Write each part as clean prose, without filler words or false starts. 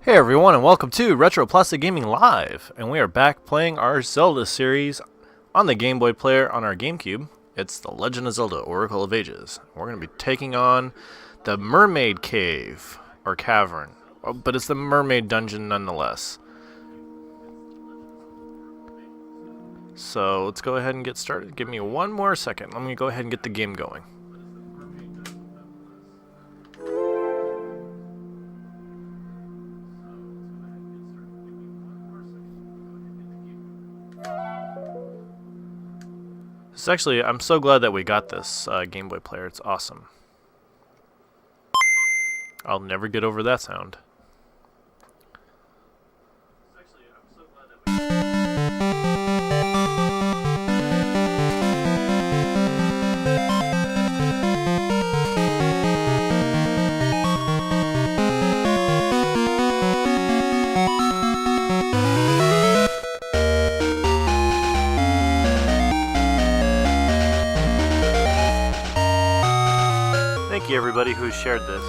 Hey everyone, and welcome to Retro Plastic Gaming Live, and we are back playing our Zelda series on the Game Boy player on our GameCube. It's The Legend of Zelda: Oracle of Ages. We're going to be taking on the Mermaid Cave, or Cavern, but it's the Mermaid Dungeon nonetheless. So let's go ahead and get started. Give me one more second. Let me go ahead and get the game going. Actually, I'm so glad that we got this Game Boy player. It's awesome. I'll never get over that sound. Thank you everybody who shared this.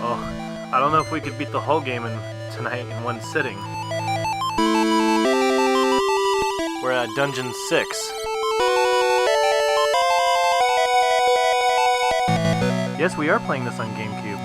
Oh, I don't know if we could beat the whole game tonight in one sitting. We're at Dungeon 6. Yes, we are playing this on GameCube.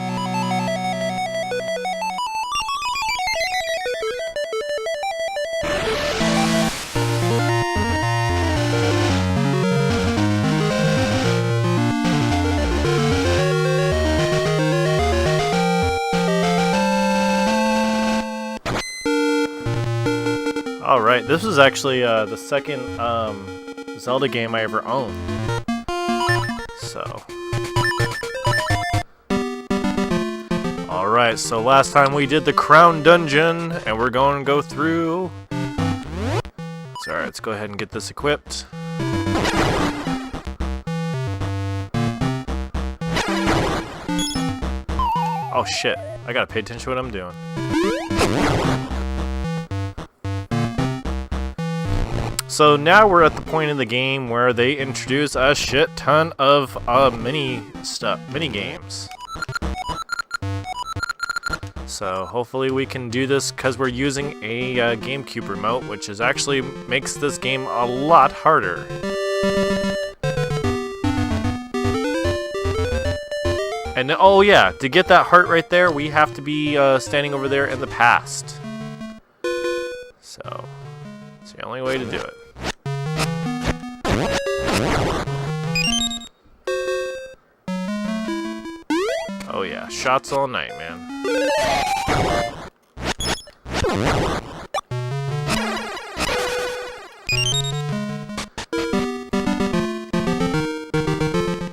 Alright, this was actually the second Zelda game I ever owned. So... Alright, so last time we did the Crown Dungeon, and we're going to go through... So, alright, let's go ahead and get this equipped. Oh shit, I gotta pay attention to what I'm doing. So now we're at the point in the game where they introduce a shit ton of mini games. So hopefully we can do this because we're using a GameCube remote, which is actually makes this game a lot harder. And oh yeah, to get that heart right there, we have to be standing over there in the past. So it's the only way to do it. Oh yeah, shots all night, man.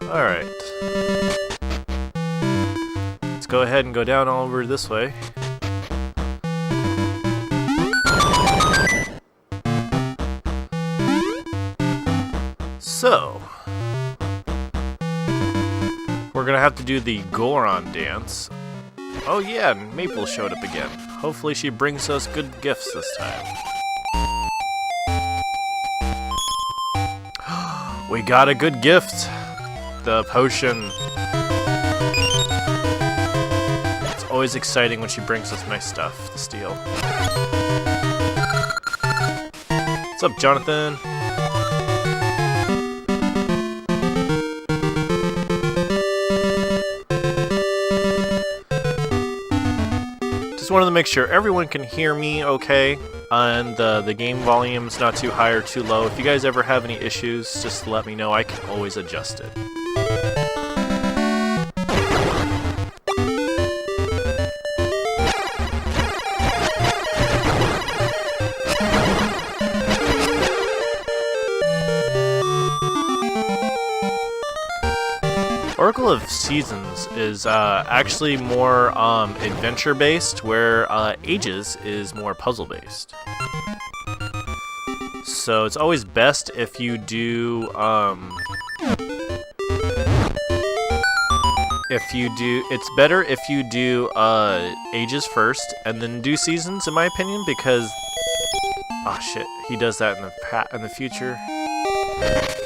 Alright. Let's go ahead and go down all over this way. So, we're gonna have to do the Goron dance. Oh yeah, Maple showed up again. Hopefully she brings us good gifts this time. We got a good gift! The potion. It's always exciting when she brings us nice stuff to steal. What's up, Jonathan? Just wanted to make sure everyone can hear me okay, and the game volume's not too high or too low. If you guys ever have any issues, just let me know. I can always adjust it. Orcale of Seasons is actually more adventure-based, where Ages is more puzzle-based. So it's always best if you do It's better if you do ages first and then do seasons, in my opinion, because oh shit, he does that in the future.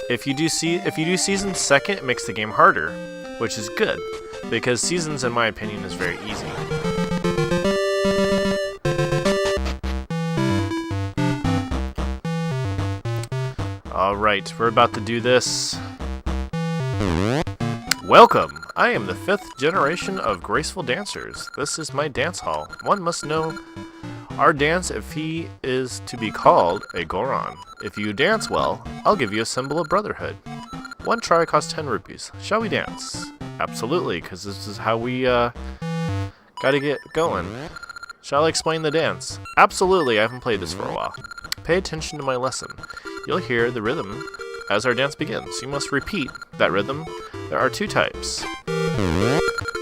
If you do seasons second, it makes the game harder, which is good because seasons, in my opinion, is very easy. All right, we're about to do this. Welcome! I am the 5th generation of graceful dancers. This is my dance hall. One must know our dance if he is to be called a Goron. If you dance well, I'll give you a symbol of brotherhood. One try costs 10 rupees. Shall we dance? Absolutely, because this is how we gotta get going. Shall I explain the dance? Absolutely, I haven't played this for a while. Pay attention to my lesson. You'll hear the rhythm as our dance begins. You must repeat that rhythm. There are 2 types.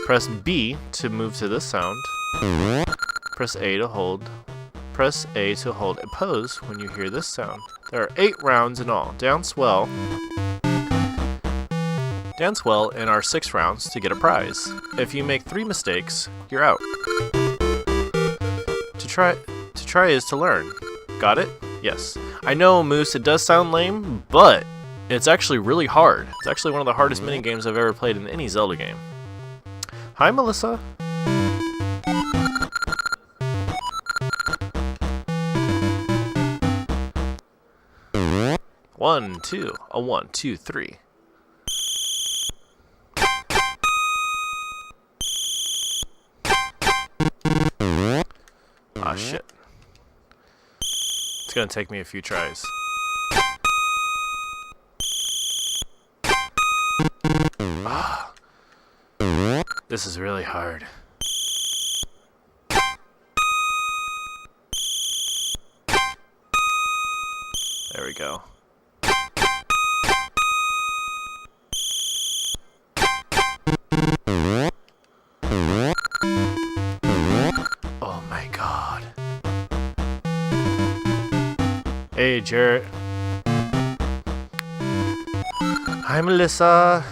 Press B to move to this sound. Press A to hold. Press A to hold a pose when you hear this sound. There are 8 rounds in all. Dance well. Dance well in our 6 rounds to get a prize. If you make 3 mistakes, you're out. To try is to learn. Got it? Yes. I know, Moose, it does sound lame, but it's actually really hard. It's actually one of the hardest minigames I've ever played in any Zelda game. Hi, Melissa. One, two. A 1, 2, 3. Ah, shit. It's gonna take me a few tries. Ah. This is really hard. There we go. Oh my god. Hey, Jarrett. Hi, Melissa.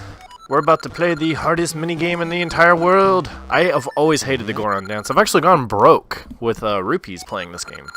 We're about to play the hardest minigame in the entire world. I have always hated the Goron dance. I've actually gone broke with rupees playing this game.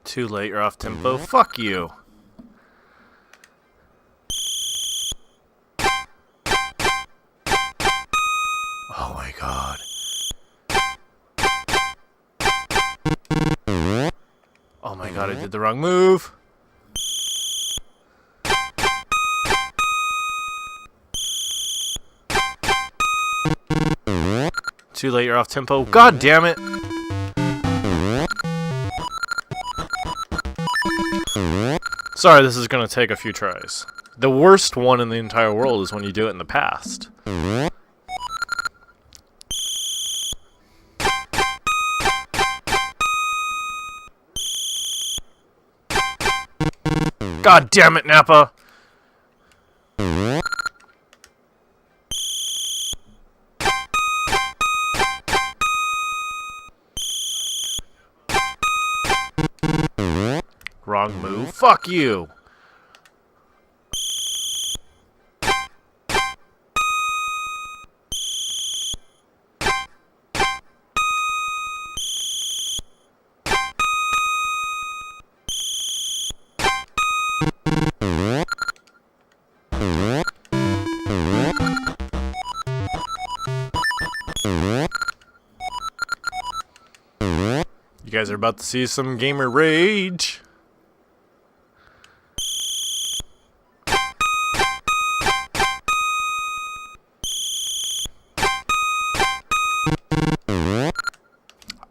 Too late, you're off tempo. Fuck you. Oh my god. Oh my god, I did the wrong move. Too late, you're off tempo. God damn it. Sorry, this is gonna take a few tries. The worst one in the entire world is when you do it in the past. God damn it, Nappa! Wrong move. Fuck you! You guys are about to see some gamer rage.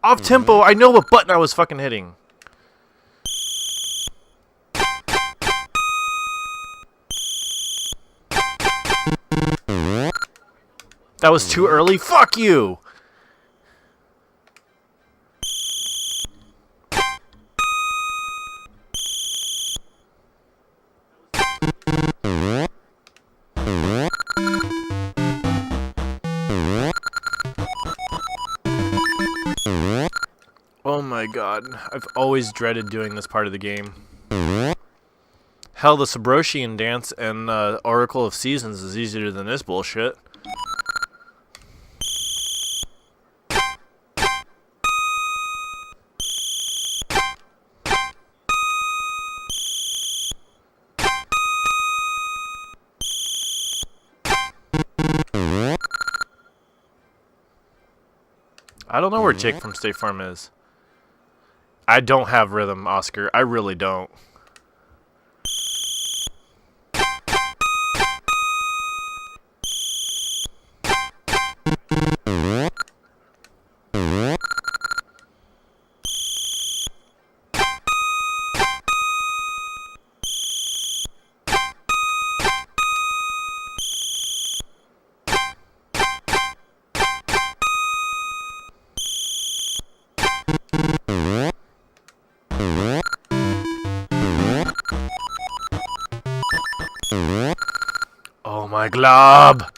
Off tempo, I know what button I was fucking hitting. That was too early. Fuck you. my god. I've always dreaded doing this part of the game. Hell, the Sabrosian dance and Oracle of Seasons is easier than this bullshit. I don't know where Jake from State Farm is. I don't have rhythm, Oscar. I really don't. Oh my glob!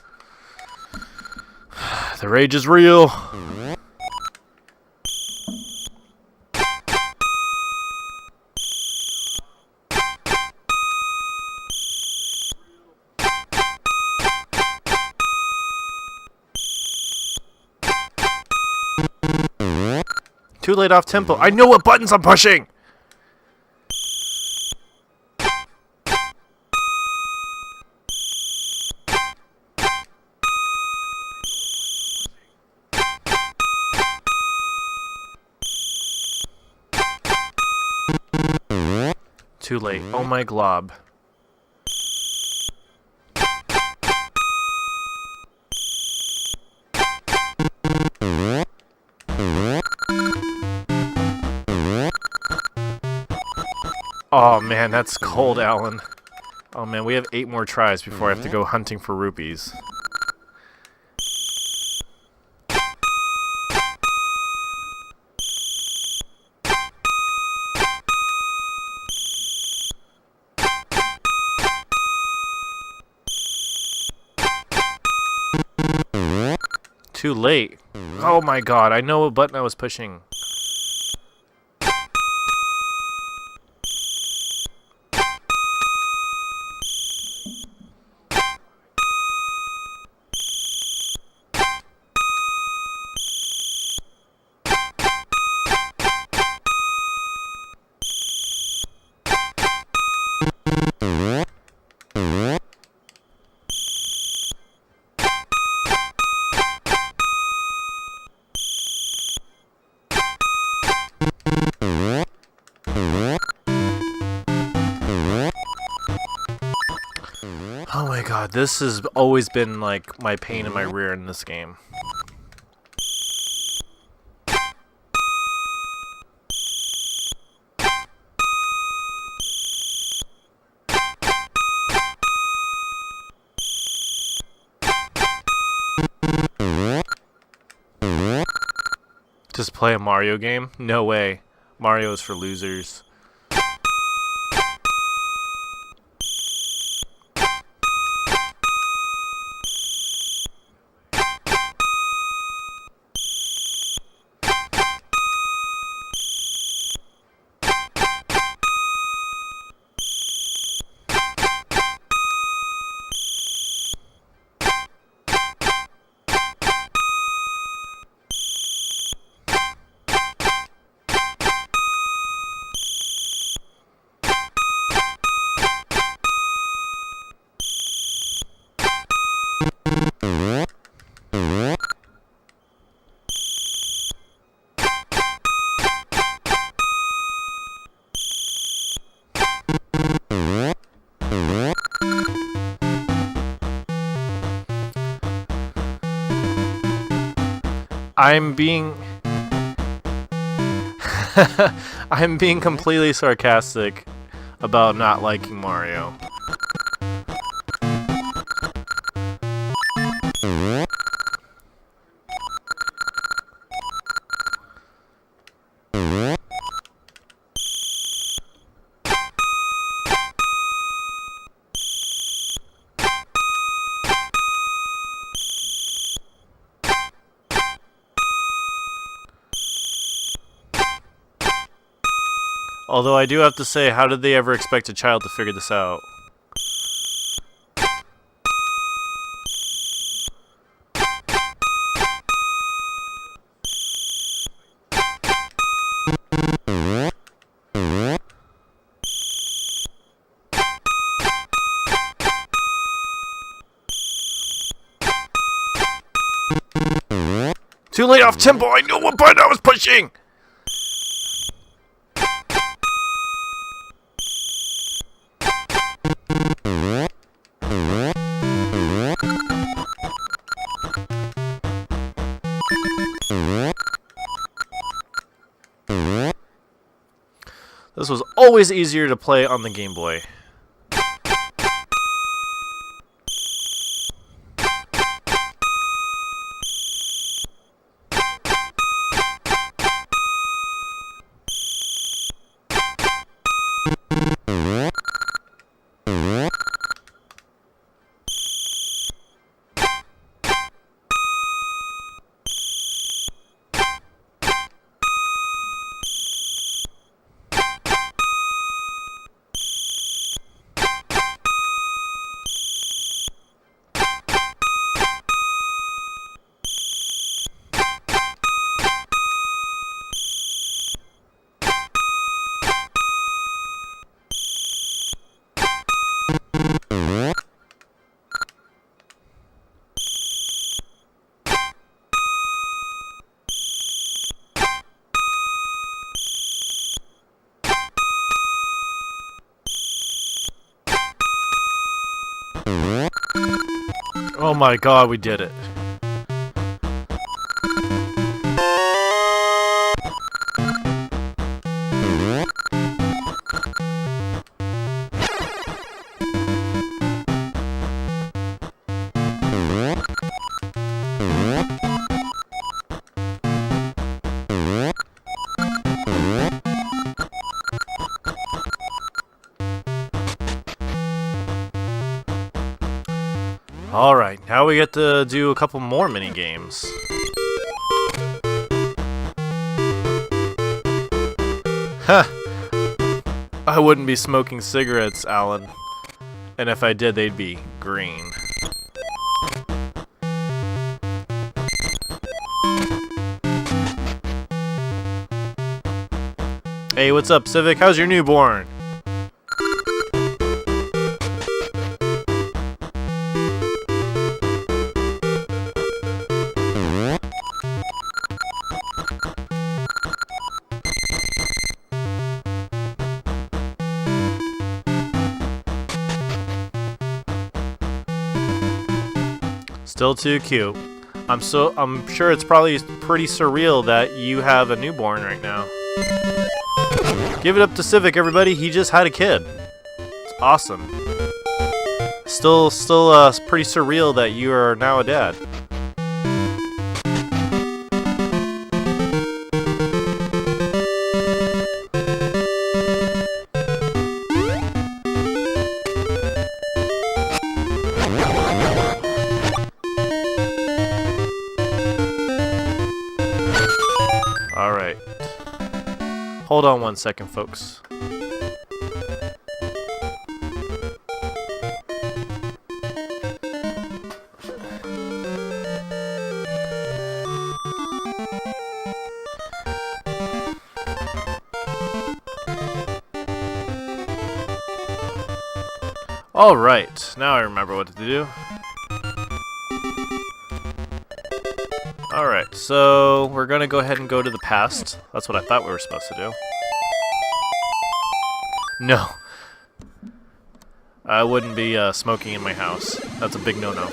The rage is real. Too late off tempo. I know what buttons I'm pushing! Too late. Oh my glob. Oh man, that's cold, Alan. Oh man, we have 8 more tries before I have to go hunting for rupees. Too late. Oh my god, I know what button I was pushing. Oh my god, this has always been like my pain in my rear in this game. Just play a Mario game? No way. Mario is for losers. I'm being I'm being completely sarcastic about not liking Mario. Although I do have to say, how did they ever expect a child to figure this out? Too late off tempo, I knew what button I was pushing! This was always easier to play on the Game Boy. Oh my god, we did it. Alright, now we get to do a couple more mini games. Huh. I wouldn't be smoking cigarettes, Alan. And if I did, they'd be green. Hey, what's up, Civic? How's your newborn? Still too cute. I'm sure it's probably pretty surreal that you have a newborn right now. Give it up to Civic, everybody. He just had a kid. It's awesome. Still pretty surreal that you are now a dad. Alright. Hold on one second, folks. Alright, now I remember what to do. Alright, so we're gonna go ahead and go to the past. That's what I thought we were supposed to do. No. I wouldn't be smoking in my house. That's a big no-no.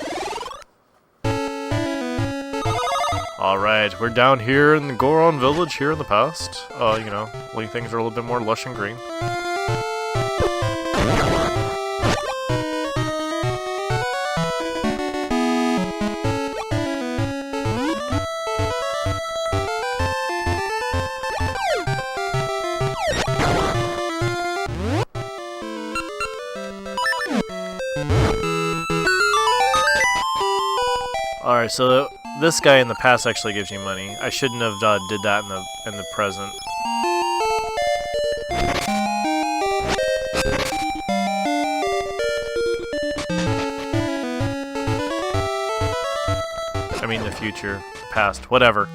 Alright, we're down here in the Goron village here in the past. You know, when things are a little bit more lush and green. Alright, so this guy in the past actually gives you money. I shouldn't have did that in the present. I mean the future, past, whatever.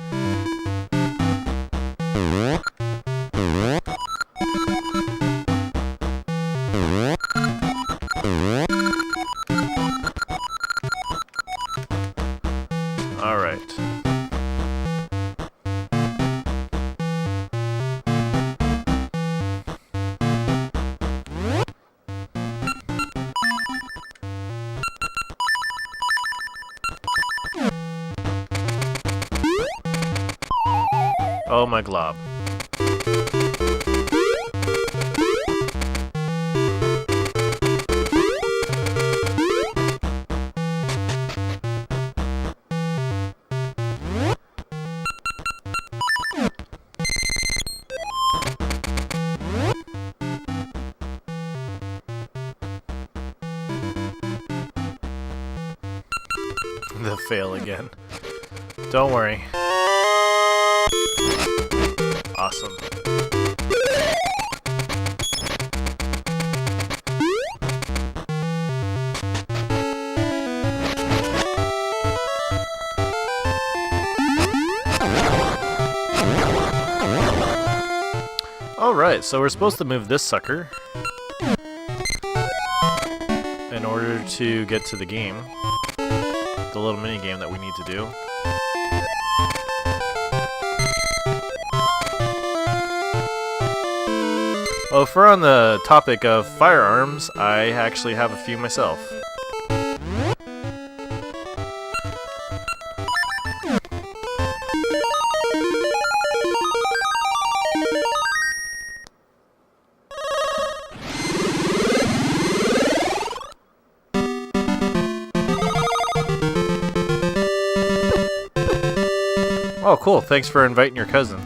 Alright. Oh my glob. The fail again. Don't worry. Awesome. Alright, so we're supposed to move this sucker in order to get to the game. The little mini game that we need to do. Well, if we're on the topic of firearms, I actually have a few myself. Oh, cool. Thanks for inviting your cousin.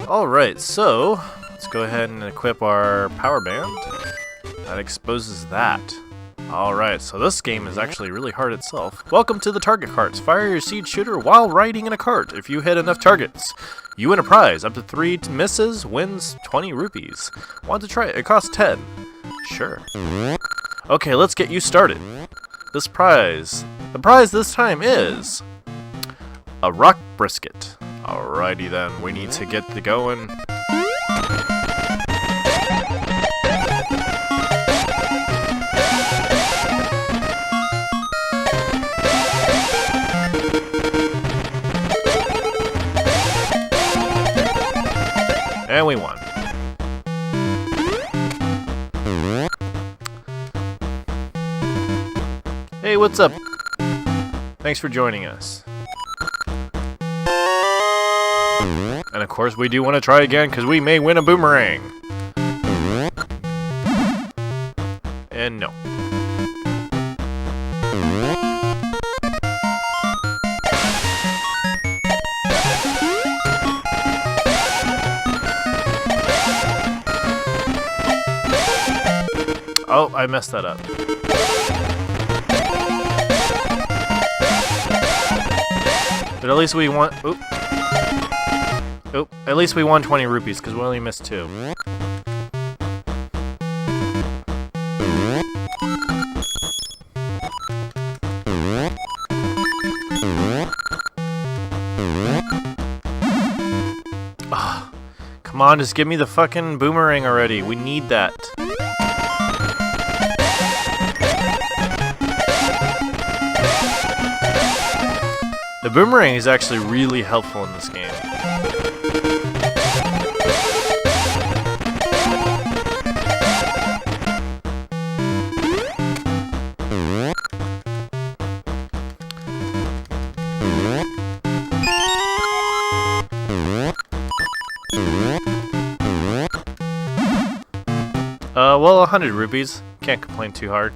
Alright, so let's go ahead and equip our power band. That exposes that. Alright, so this game is actually really hard itself. Welcome to the target carts. Fire your seed shooter while riding in a cart. If you hit enough targets, you win a prize. Up to 3 misses wins 20 rupees. Want to try it? It costs 10. Sure. Okay, let's get you started. The prize this time is a rock brisket. Alrighty then, we need to get the going. And we won. Hey, what's up? Thanks for joining us. And of course, we do want to try again because we may win a boomerang. And no. Oh, I messed that up. But at least we won. Oop. Oop. At least we won 20 rupees because we only missed 2. Ah, come on, just give me the fucking boomerang already. We need that. The boomerang is actually really helpful in this game. Well, 100 rupees. Can't complain too hard.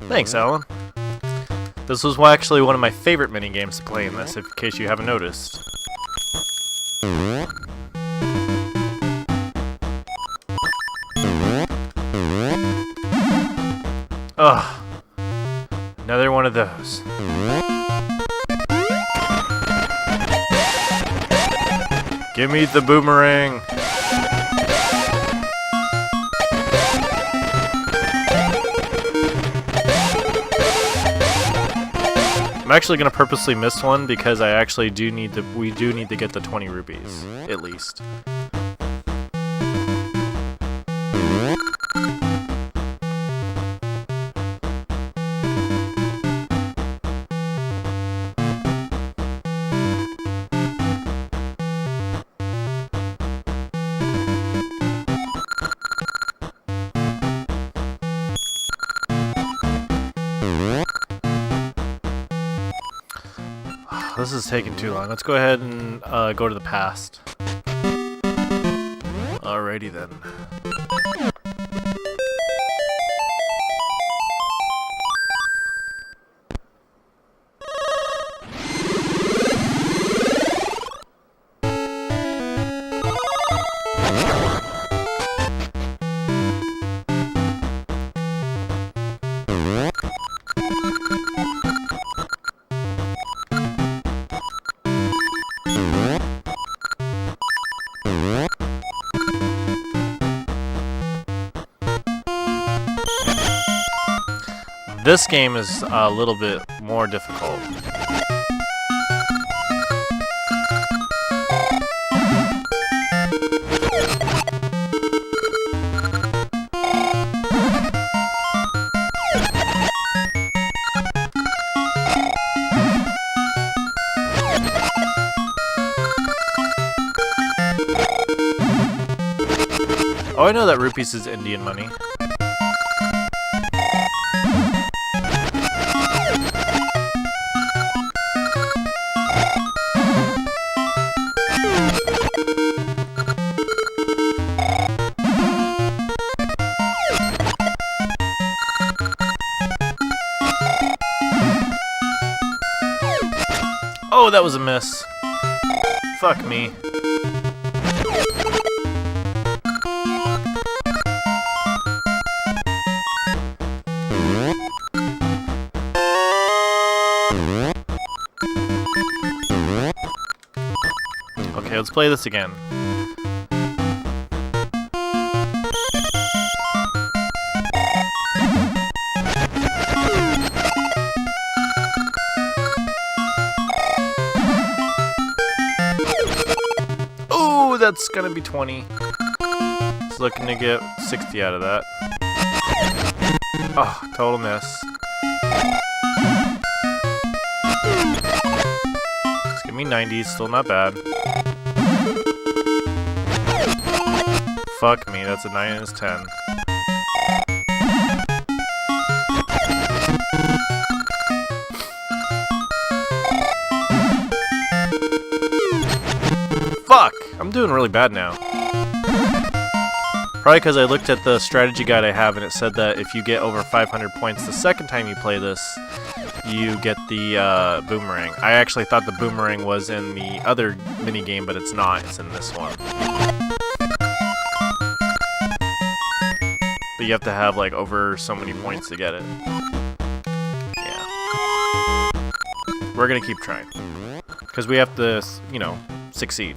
Thanks, Alan. This was actually one of my favorite mini games to play in this, in case you haven't noticed. Ugh. Another one of those. Give me the boomerang. I'm actually gonna purposely miss one because I actually we do need to get the 20 rupees, at least. This is taking too long. Let's go ahead and go to the past. Alrighty then. This game is a little bit more difficult. Oh, I know that rupees is Indian money. Oh, that was a miss. Fuck me. Okay, let's play this again. Oh, that's gonna be 20. Just looking to get 60 out of that. Oh, total miss. Let's give me 90s, still not bad. Fuck me, that's a 9 and it's 10. Fuck! I'm doing really bad now. Probably because I looked at the strategy guide I have and it said that if you get over 500 points the second time you play this, you get the boomerang. I actually thought the boomerang was in the other minigame, but it's not. It's in this one. But you have to have like over so many points to get it. Yeah. We're gonna keep trying. Because we have to, you know, succeed.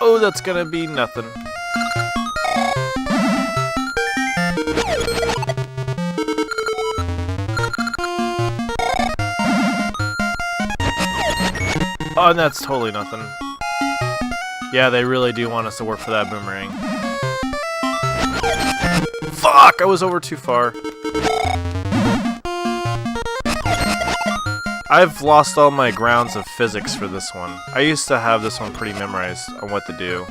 Oh, that's gonna be nothing. Oh, and that's totally nothing. Yeah, they really do want us to work for that boomerang. Fuck! I was over too far. I've lost all my grounds of physics for this one. I used to have this one pretty memorized on what to do.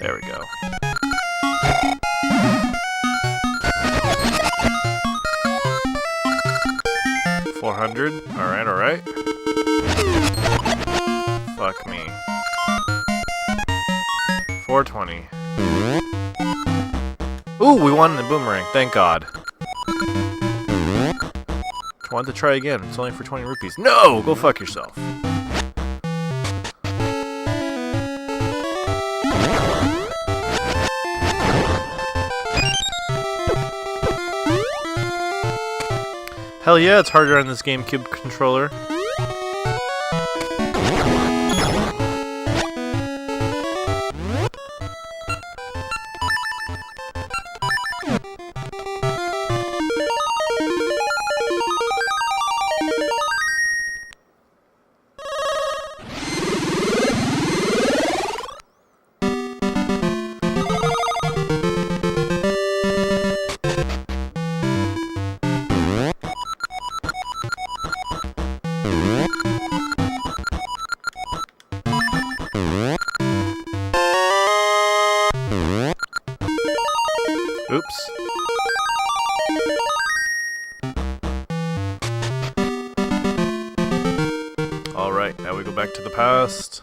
There we go. 400. Alright, alright. Fuck me. 420. Ooh, we won the boomerang. Thank God. I want to try again. It's only for 20 rupees. No! Go fuck yourself. Hell yeah, it's harder on this GameCube controller. Oops. Alright, now we go back to the past.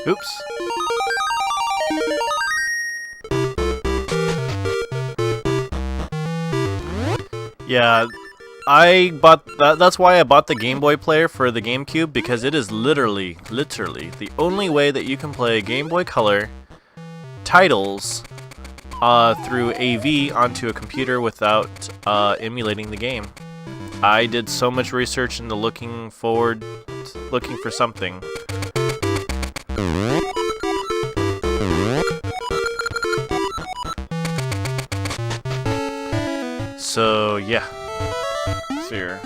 Oops. Yeah, I bought that's why I bought the Game Boy player for the GameCube, because it is literally the only way that you can play Game Boy Color titles through AV onto a computer without emulating the game. I did so much research into looking for something. So yeah, here.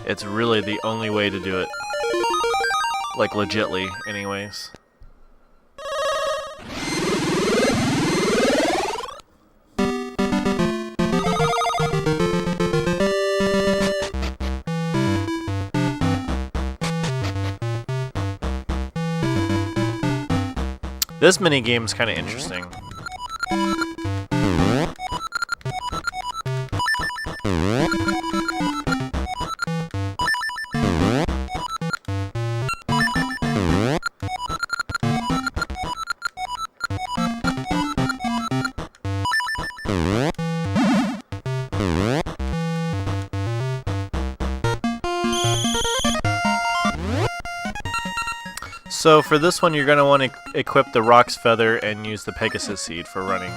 It's really the only way to do it. Like legitly, anyways. This minigame is kind of interesting. So for this one, you're going to want to equip the Rock's Feather and use the Pegasus Seed for running.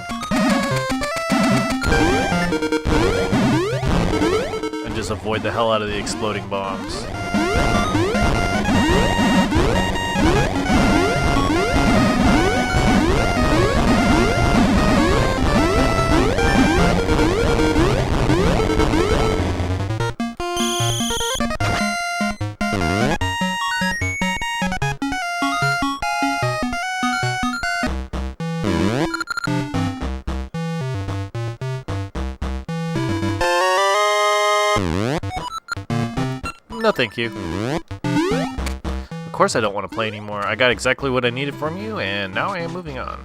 And just avoid the hell out of the exploding bombs. No, thank you. Of course I don't want to play anymore. I got exactly what I needed from you, and now I am moving on.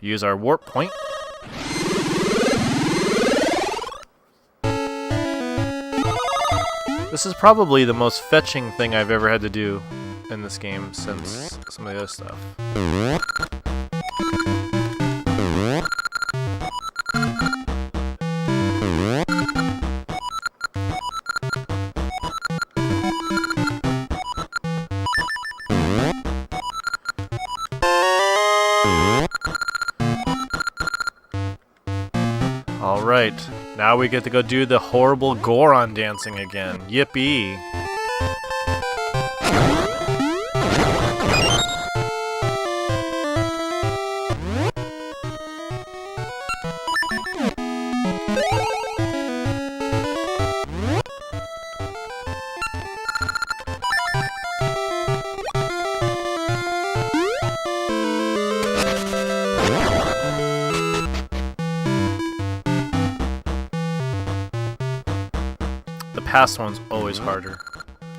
Use our warp point. This is probably the most fetching thing I've ever had to do in this game since some of the other stuff. Alright, now we get to go do the horrible Goron dancing again. Yippee! The past one's always harder.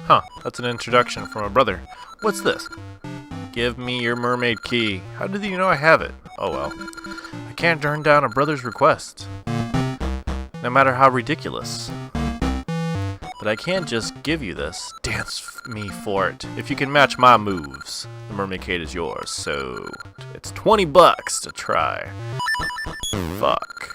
Huh, that's an introduction from a brother. What's this? Give me your mermaid key. How did you know I have it? Oh well. I can't turn down a brother's request, no matter how ridiculous. But I can't just give you this. Dance me for it. If you can match my moves, the mermaid key is yours. So it's $20 to try. Fuck.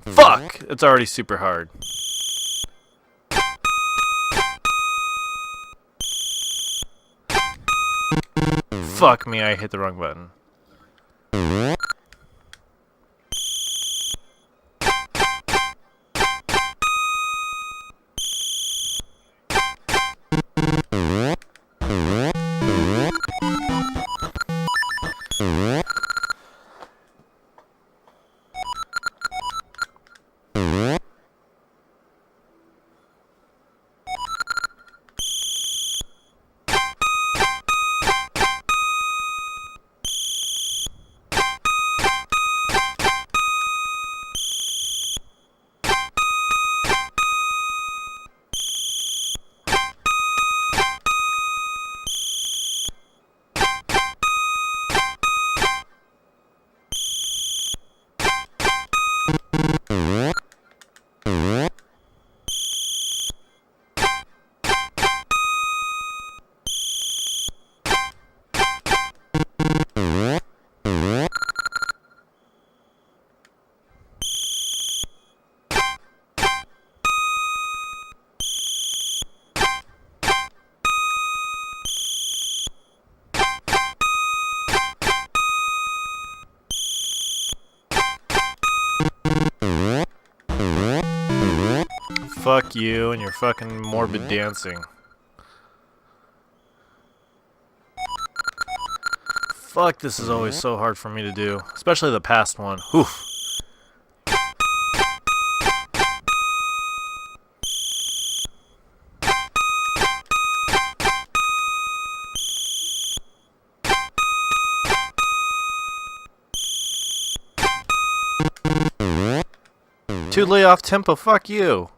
Fuck! It's already super hard. Fuck me, I hit the wrong button. Fuck you and your fucking morbid dancing. Fuck, this is always so hard for me to do. Especially the past one. Whew. Too lay off tempo, fuck you.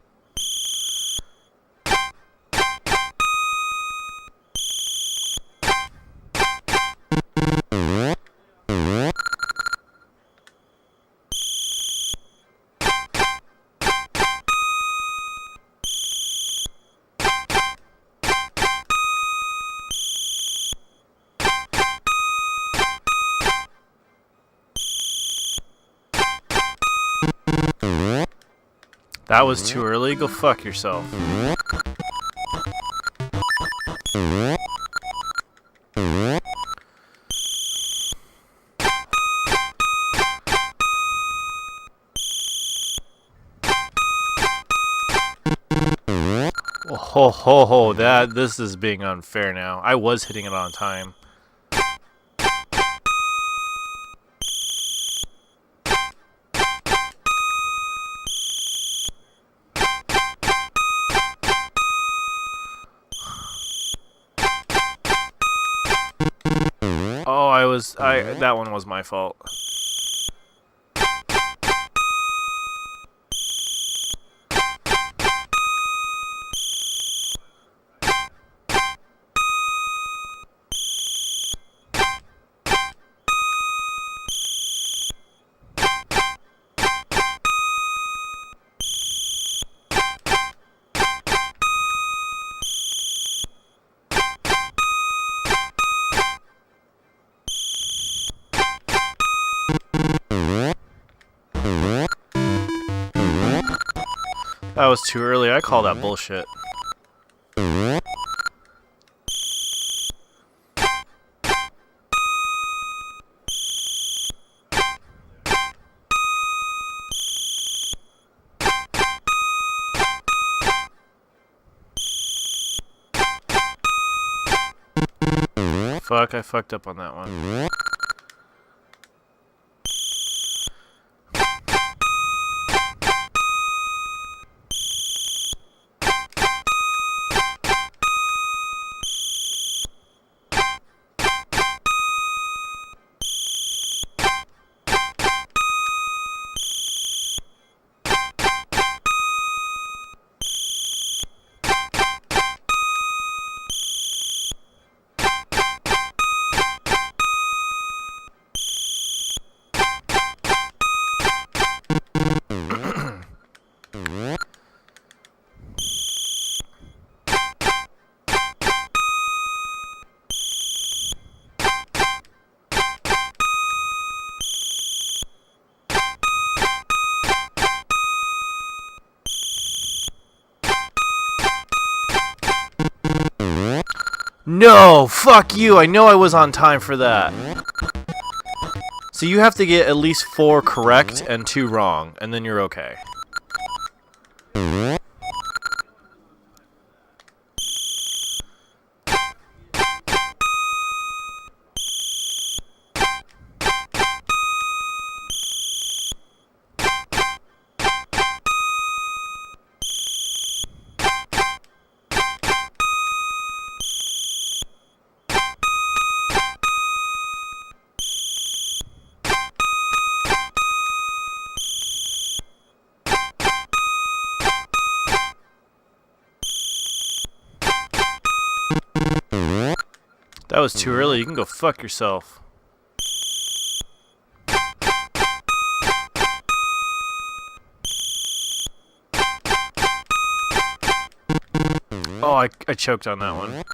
That was too early. Go fuck yourself. Ho ho ho, this is being unfair now. I was hitting it on time. Oh, that one was my fault. That was too early. I call that bullshit. Fuck, I fucked up on that one. No! Fuck you! I know I was on time for that. So you have to get at least 4 correct and 2 wrong, and then you're okay. That was too early. You can go fuck yourself. Oh, I choked on that one.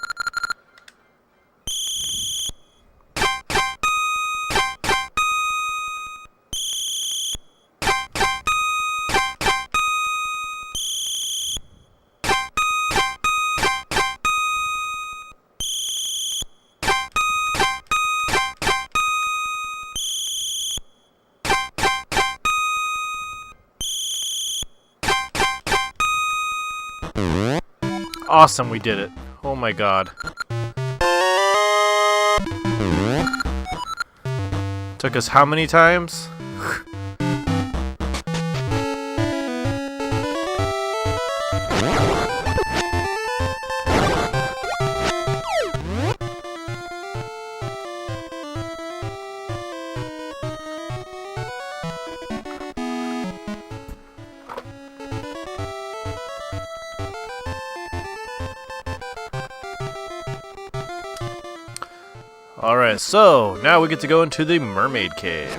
Awesome, we did it. Oh my god. Took us how many times? Alright, so now we get to go into the mermaid cave.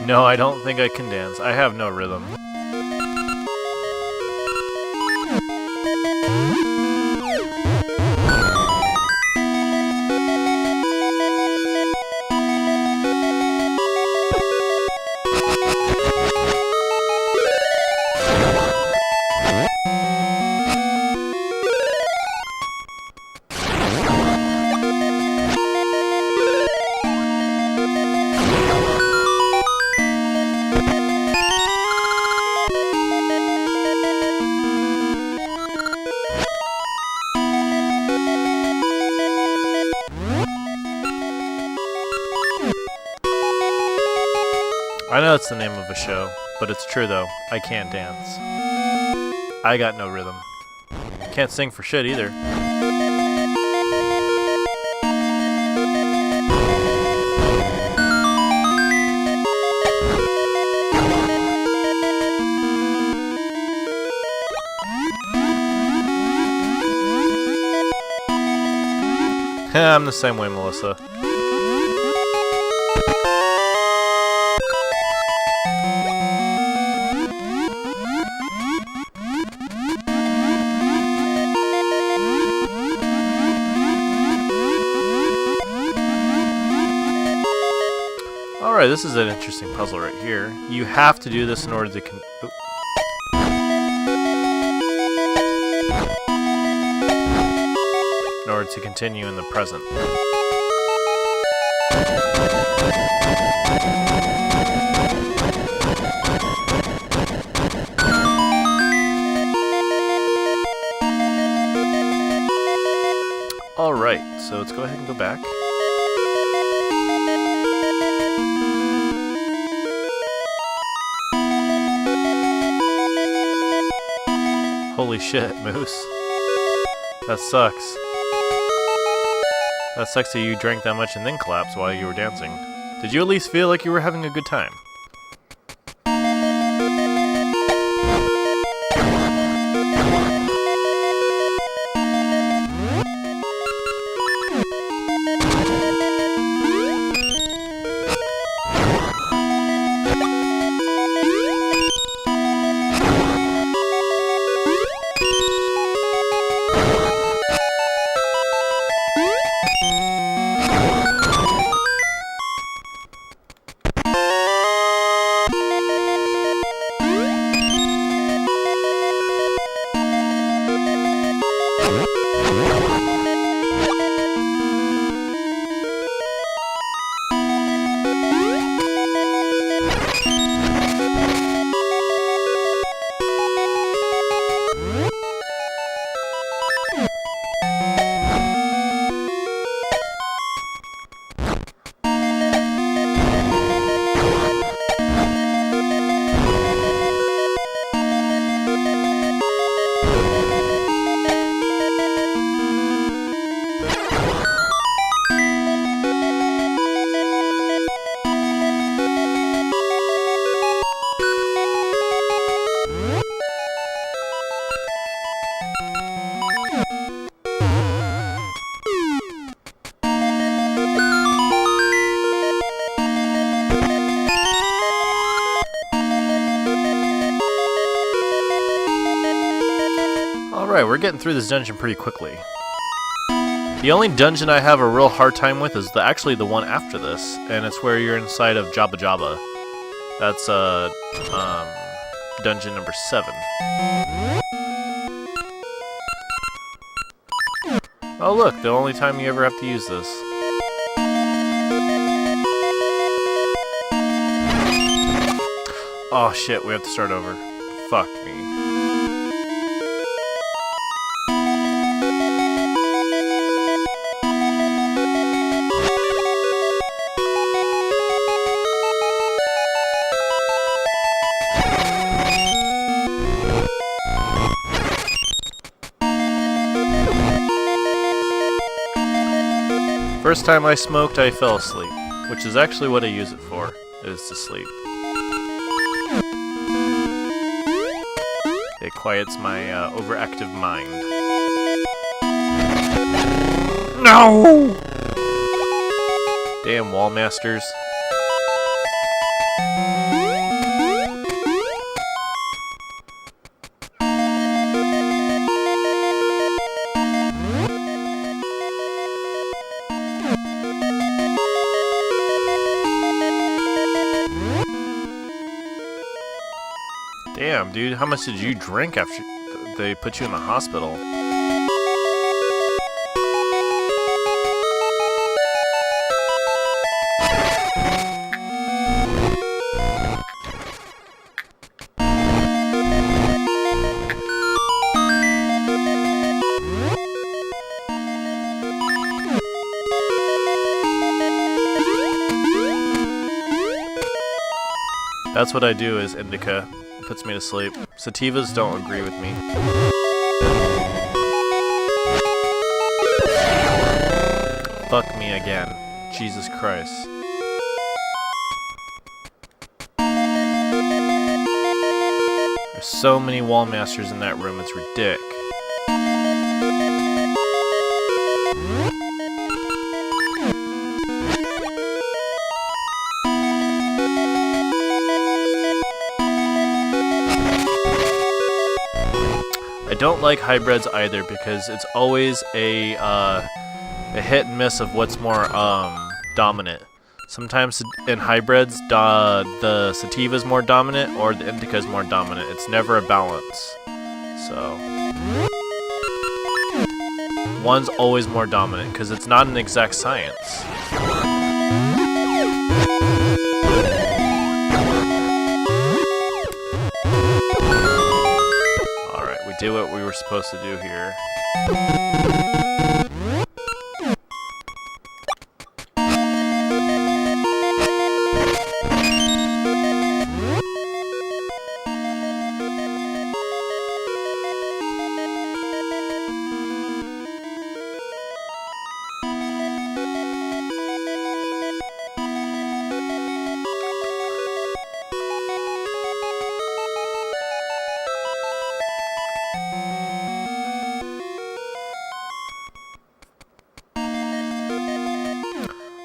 No, I don't think I can dance. I have no rhythm. I know it's the name of a show, but it's true though. I can't dance. I got no rhythm. Can't sing for shit either. I'm the same way, Melissa. Alright, this is an interesting puzzle right here. You have to do this in order to continue in the present. Alright, so let's go ahead and go back. Holy shit, Moose. That sucks. That sucks that you drank that much and then collapsed while you were dancing. Did you at least feel like you were having a good time? Alright, we're getting through this dungeon pretty quickly. The only dungeon I have a real hard time with is actually the one after this, and it's where you're inside of Jabba Jabba. That's dungeon number 7. Oh look, the only time you ever have to use this. Oh shit, we have to start over. Fuck me. First time I smoked, I fell asleep, which is actually what I use it for, is to sleep. It quiets my overactive mind. No! Damn wall masters. Damn, dude, how much did you drink after they put you in the hospital? That's what I do, is indica. It puts me to sleep. Sativas don't agree with me. Fuck me again. Jesus Christ. There's so many wall masters in that room, it's ridiculous. I don't like hybrids either because it's always a hit and miss of what's more dominant. Sometimes in hybrids, the sativa is more dominant or the indica is more dominant. It's never a balance. So one's always more dominant because it's not an exact science. Alright, we did what we were supposed to do here.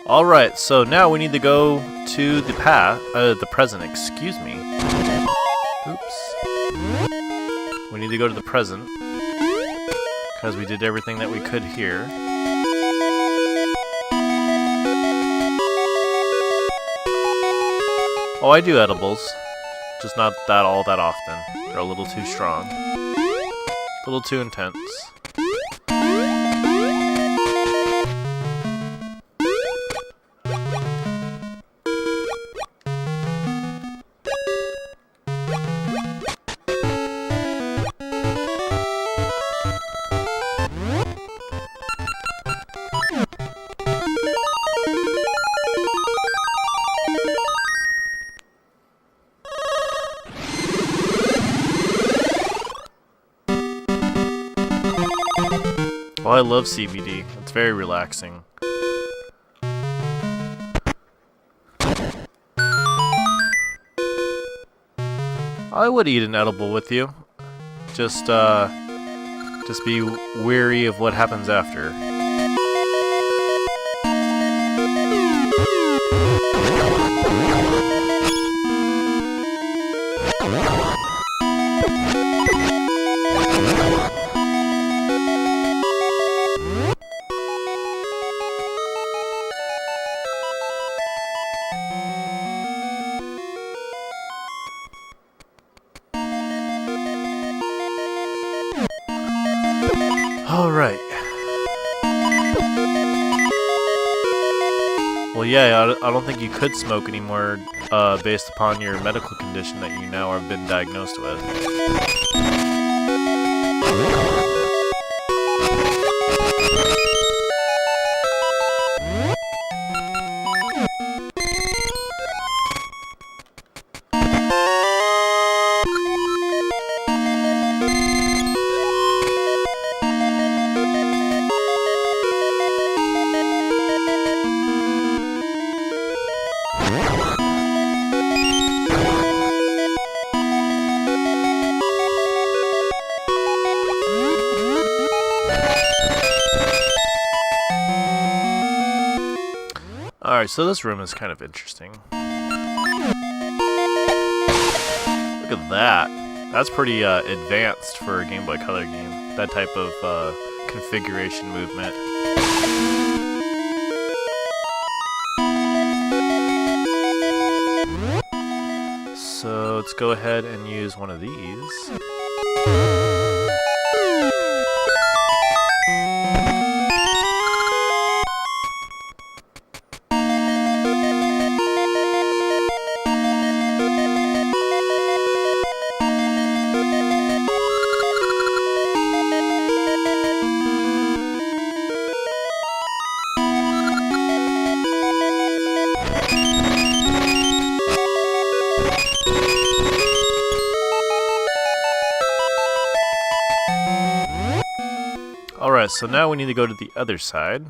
Alright, so now we need to go to the present, excuse me. Oops. We need to go to the present, because we did everything that we could here. Oh, I do edibles, just not all that often. They're a little too strong. A little too intense. Oh, I love CBD. It's very relaxing. I would eat an edible with you. Just be wary of what happens after. Alright. Well, yeah, I don't think you could smoke anymore based upon your medical condition that you now have been diagnosed with. Alright, so this room is kind of interesting. Look at that. That's pretty advanced for a Game Boy Color game. That type of configuration movement. So let's go ahead and use one of these. Alright, so now we need to go to the other side.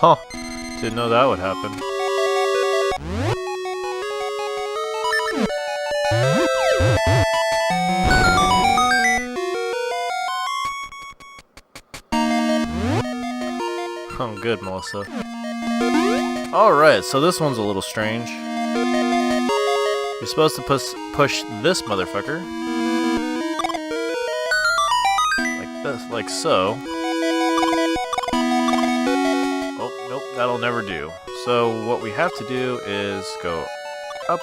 Oh, didn't know that would happen. Oh, good, Melissa. Alright, so this one's a little strange. You're supposed to push this motherfucker. Like this, like so. Oh, nope, that'll never do. So what we have to do is go up,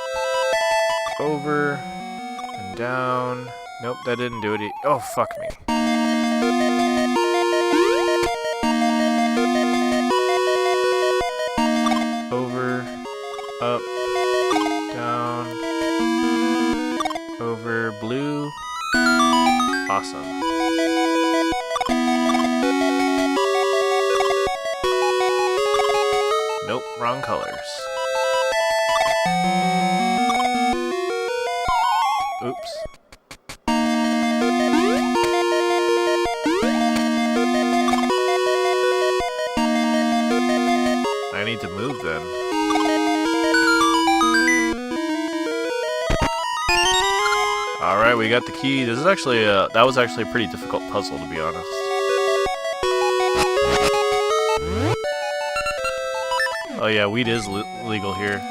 over, and down. Nope, that didn't do it. Oh, fuck me. Over, up, down, over, blue. Awesome. Nope, wrong colors. Oops. I need to move then. Alright, we got the key. This is actually that was actually a pretty difficult puzzle, to be honest. Oh yeah, weed is legal here.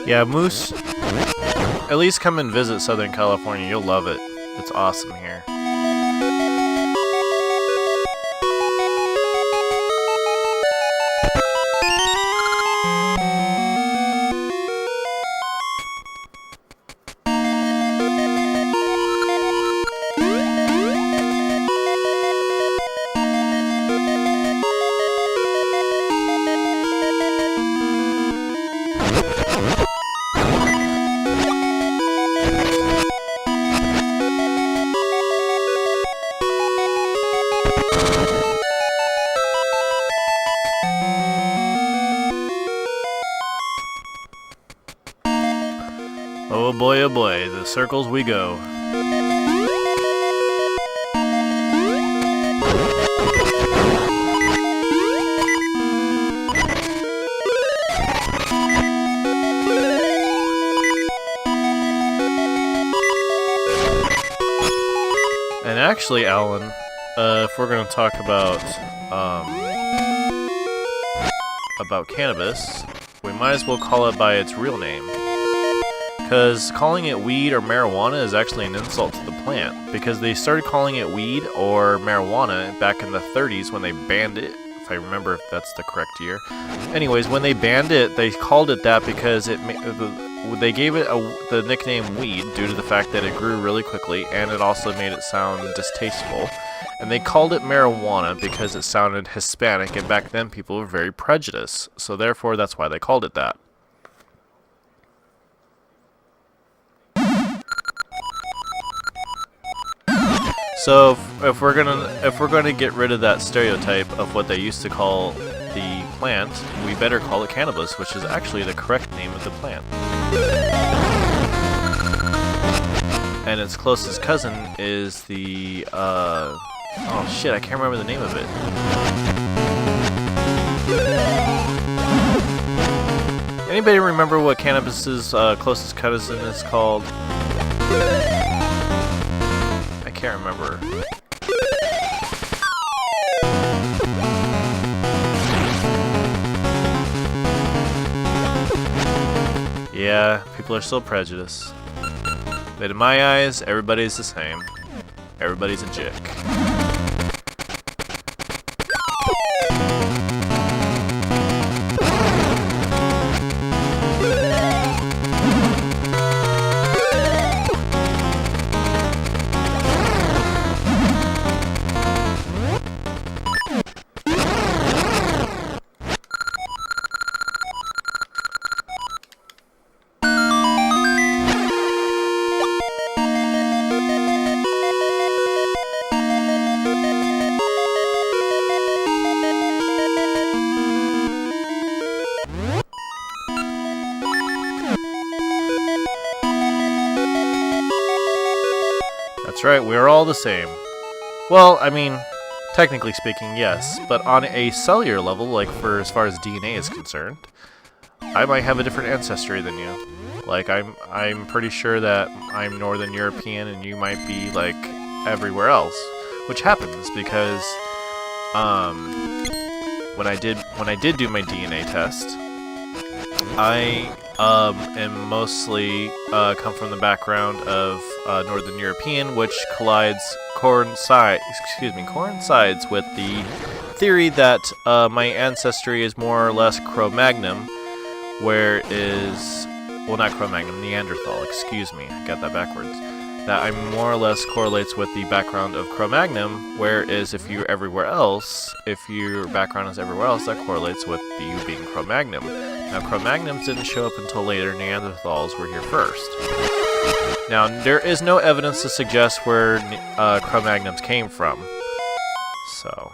Yeah, Moose, at least come and visit Southern California. You'll love it. It's awesome here. Oh boy, the circles we go. And actually, Alan, if we're going to talk about cannabis, we might as well call it by its real name. Because calling it weed or marijuana is actually an insult to the plant. Because they started calling it weed or marijuana back in the 30s when they banned it. If I remember if that's the correct year. Anyways, when they banned it, they called it that because they gave it the nickname weed due to the fact that it grew really quickly and it also made it sound distasteful. And they called it marijuana because it sounded Hispanic, and back then people were very prejudiced. So therefore, that's why they called it that. So if we're gonna get rid of that stereotype of what they used to call the plant, we better call it cannabis, which is actually the correct name of the plant. And its closest cousin is the oh shit, I can't remember the name of it. Anybody remember what cannabis's closest cousin is called? Can't remember. Yeah, people are still prejudiced. But in my eyes, everybody's the same. Everybody's a jick. That's right, we are all the same. Well, I mean, technically speaking, yes, but on a cellular level, like for as far as DNA is concerned, I might have a different ancestry than you. Like, I'm pretty sure that I'm Northern European and you might be, like, everywhere else. Which happens because, when I did do my DNA test, I, am mostly, come from the background of, Northern European, which coincides with the theory that, my ancestry is more or less Cro-Magnon, well, not Cro-Magnon, Neanderthal, excuse me, I got that backwards. That I more or less correlates with the background of Cro-Magnon, whereas if your background is everywhere else, that correlates with you being Cro-Magnon. Now, Cro-Magnons didn't show up until later, Neanderthals were here first. Now, there is no evidence to suggest where Cro-Magnons came from, so...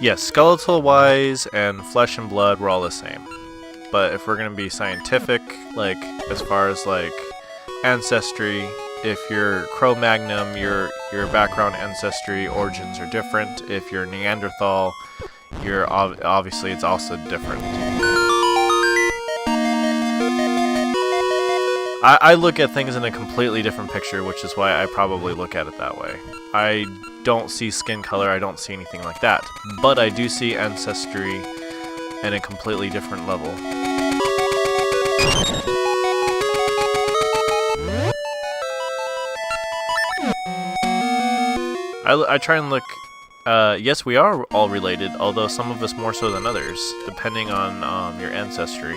Yes, skeletal-wise and flesh and blood were all the same. But if we're gonna be scientific, like, as far as, like, ancestry, if you're Cro-Magnon, your background ancestry origins are different. If you're Neanderthal, obviously it's also different. I look at things in a completely different picture, which is why I probably look at it that way. I don't see skin color, I don't see anything like that. But I do see ancestry in a completely different level. I try and look... yes, we are all related, although some of us more so than others, depending on your ancestry.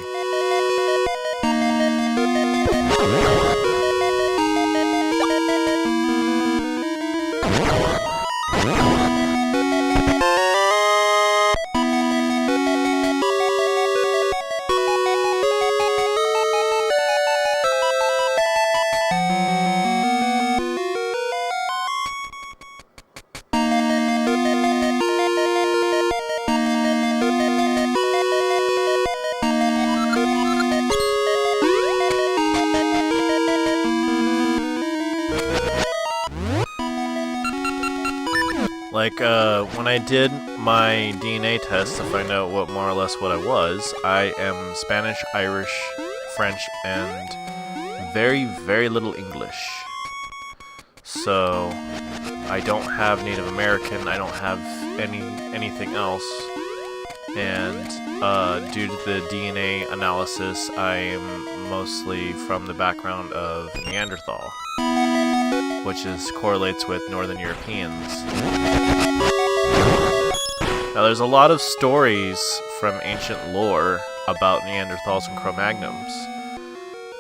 Like, when I did my DNA test to find out more or less what I was, I am Spanish, Irish, French, and very, very little English. So, I don't have Native American, I don't have anything else, and due to the DNA analysis, I am mostly from the background of Neanderthal, which correlates with Northern Europeans. Now, there's a lot of stories from ancient lore about Neanderthals and Cro-Magnons.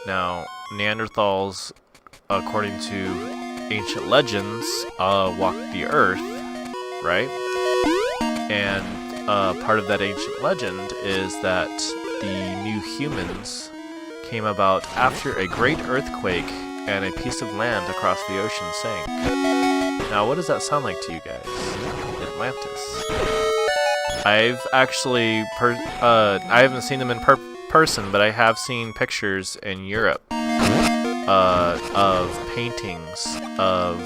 Now, Neanderthals, according to ancient legends, walked the earth, right? And part of that ancient legend is that the new humans came about after a great earthquake and a piece of land across the ocean sank. Now, what does that sound like to you guys? Atlantis. I've actually, I haven't seen them in person, but I have seen pictures in Europe of paintings of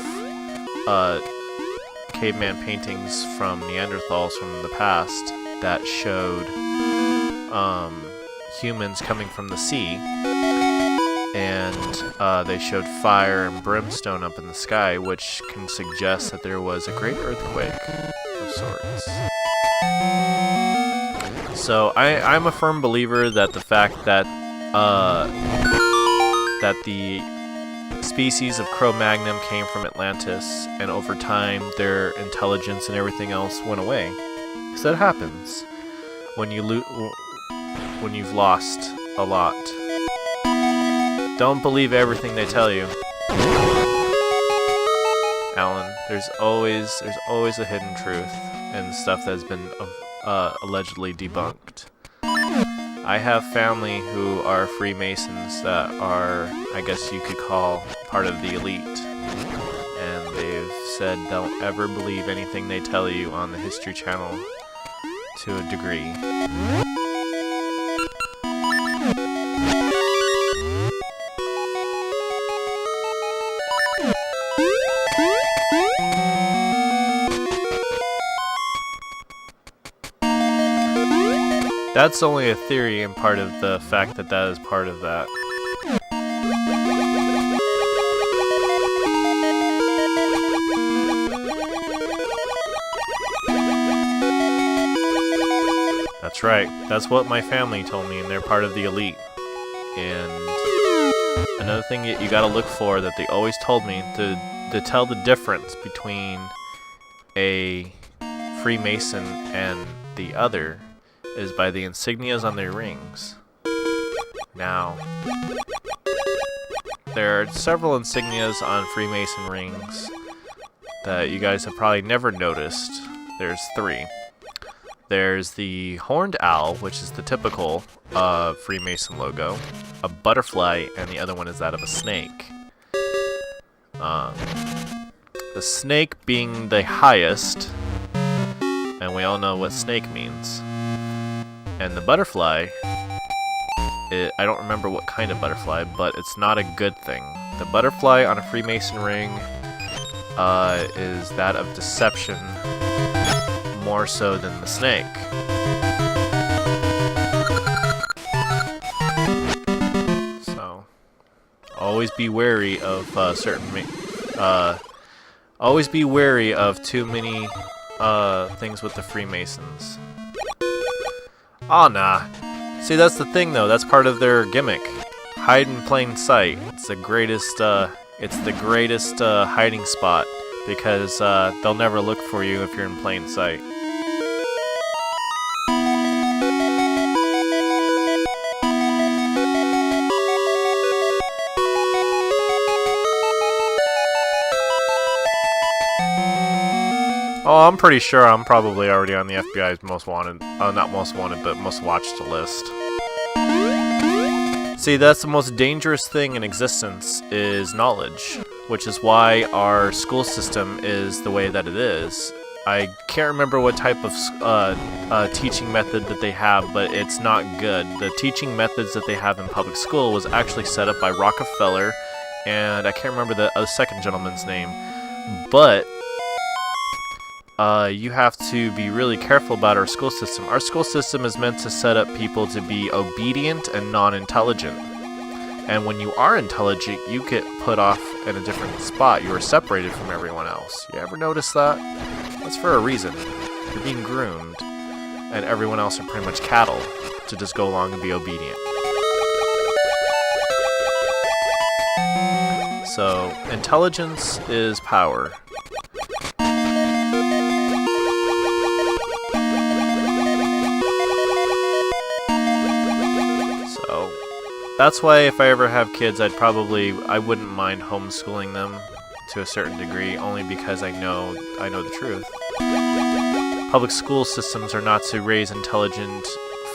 caveman paintings from Neanderthals from the past that showed humans coming from the sea, and they showed fire and brimstone up in the sky, which can suggest that there was a great earthquake of sorts. So I'm a firm believer that the fact that that the species of Cro-Magnon came from Atlantis, and over time their intelligence and everything else went away. So that happens when you've lost a lot. Don't believe everything they tell you, Alan. There's always a hidden truth and stuff that's been allegedly debunked. I have family who are Freemasons that are, I guess you could call, part of the elite, and they've said don't ever believe anything they tell you on the History Channel to a degree. That's only a theory and part of the fact that that is part of that. That's right. That's what my family told me, and they're part of the elite. And another thing you gotta look for that they always told me to tell the difference between a Freemason and the other is by the insignias on their rings. Now, there are several insignias on Freemason rings that you guys have probably never noticed. There's 3. There's the horned owl, which is the typical Freemason logo, a butterfly, and the other one is that of a snake. The snake being the highest, and we all know what snake means. And the butterfly, I don't remember what kind of butterfly, but it's not a good thing. The butterfly on a Freemason ring is that of deception more so than the snake. So, always be wary of always be wary of too many things with the Freemasons. Aw, nah. See, that's the thing, though. That's part of their gimmick. Hide in plain sight. It's the greatest hiding spot because they'll never look for you if you're in plain sight. Oh, I'm pretty sure I'm probably already on the FBI's most wanted, not most wanted, but most watched list. See, that's the most dangerous thing in existence is knowledge, which is why our school system is the way that it is. I can't remember what type of teaching method that they have, but it's not good. The teaching methods that they have in public school was actually set up by Rockefeller, and I can't remember the second gentleman's name, but you have to be really careful about our school system. Our school system is meant to set up people to be obedient and non-intelligent. And when you are intelligent, you get put off in a different spot. You are separated from everyone else. You ever notice that? That's for a reason. You're being groomed, and everyone else are pretty much cattle to just go along and be obedient. So, intelligence is power. That's why if I ever have kids, I wouldn't mind homeschooling them to a certain degree, only because I know the truth. Public school systems are not to raise intelligent,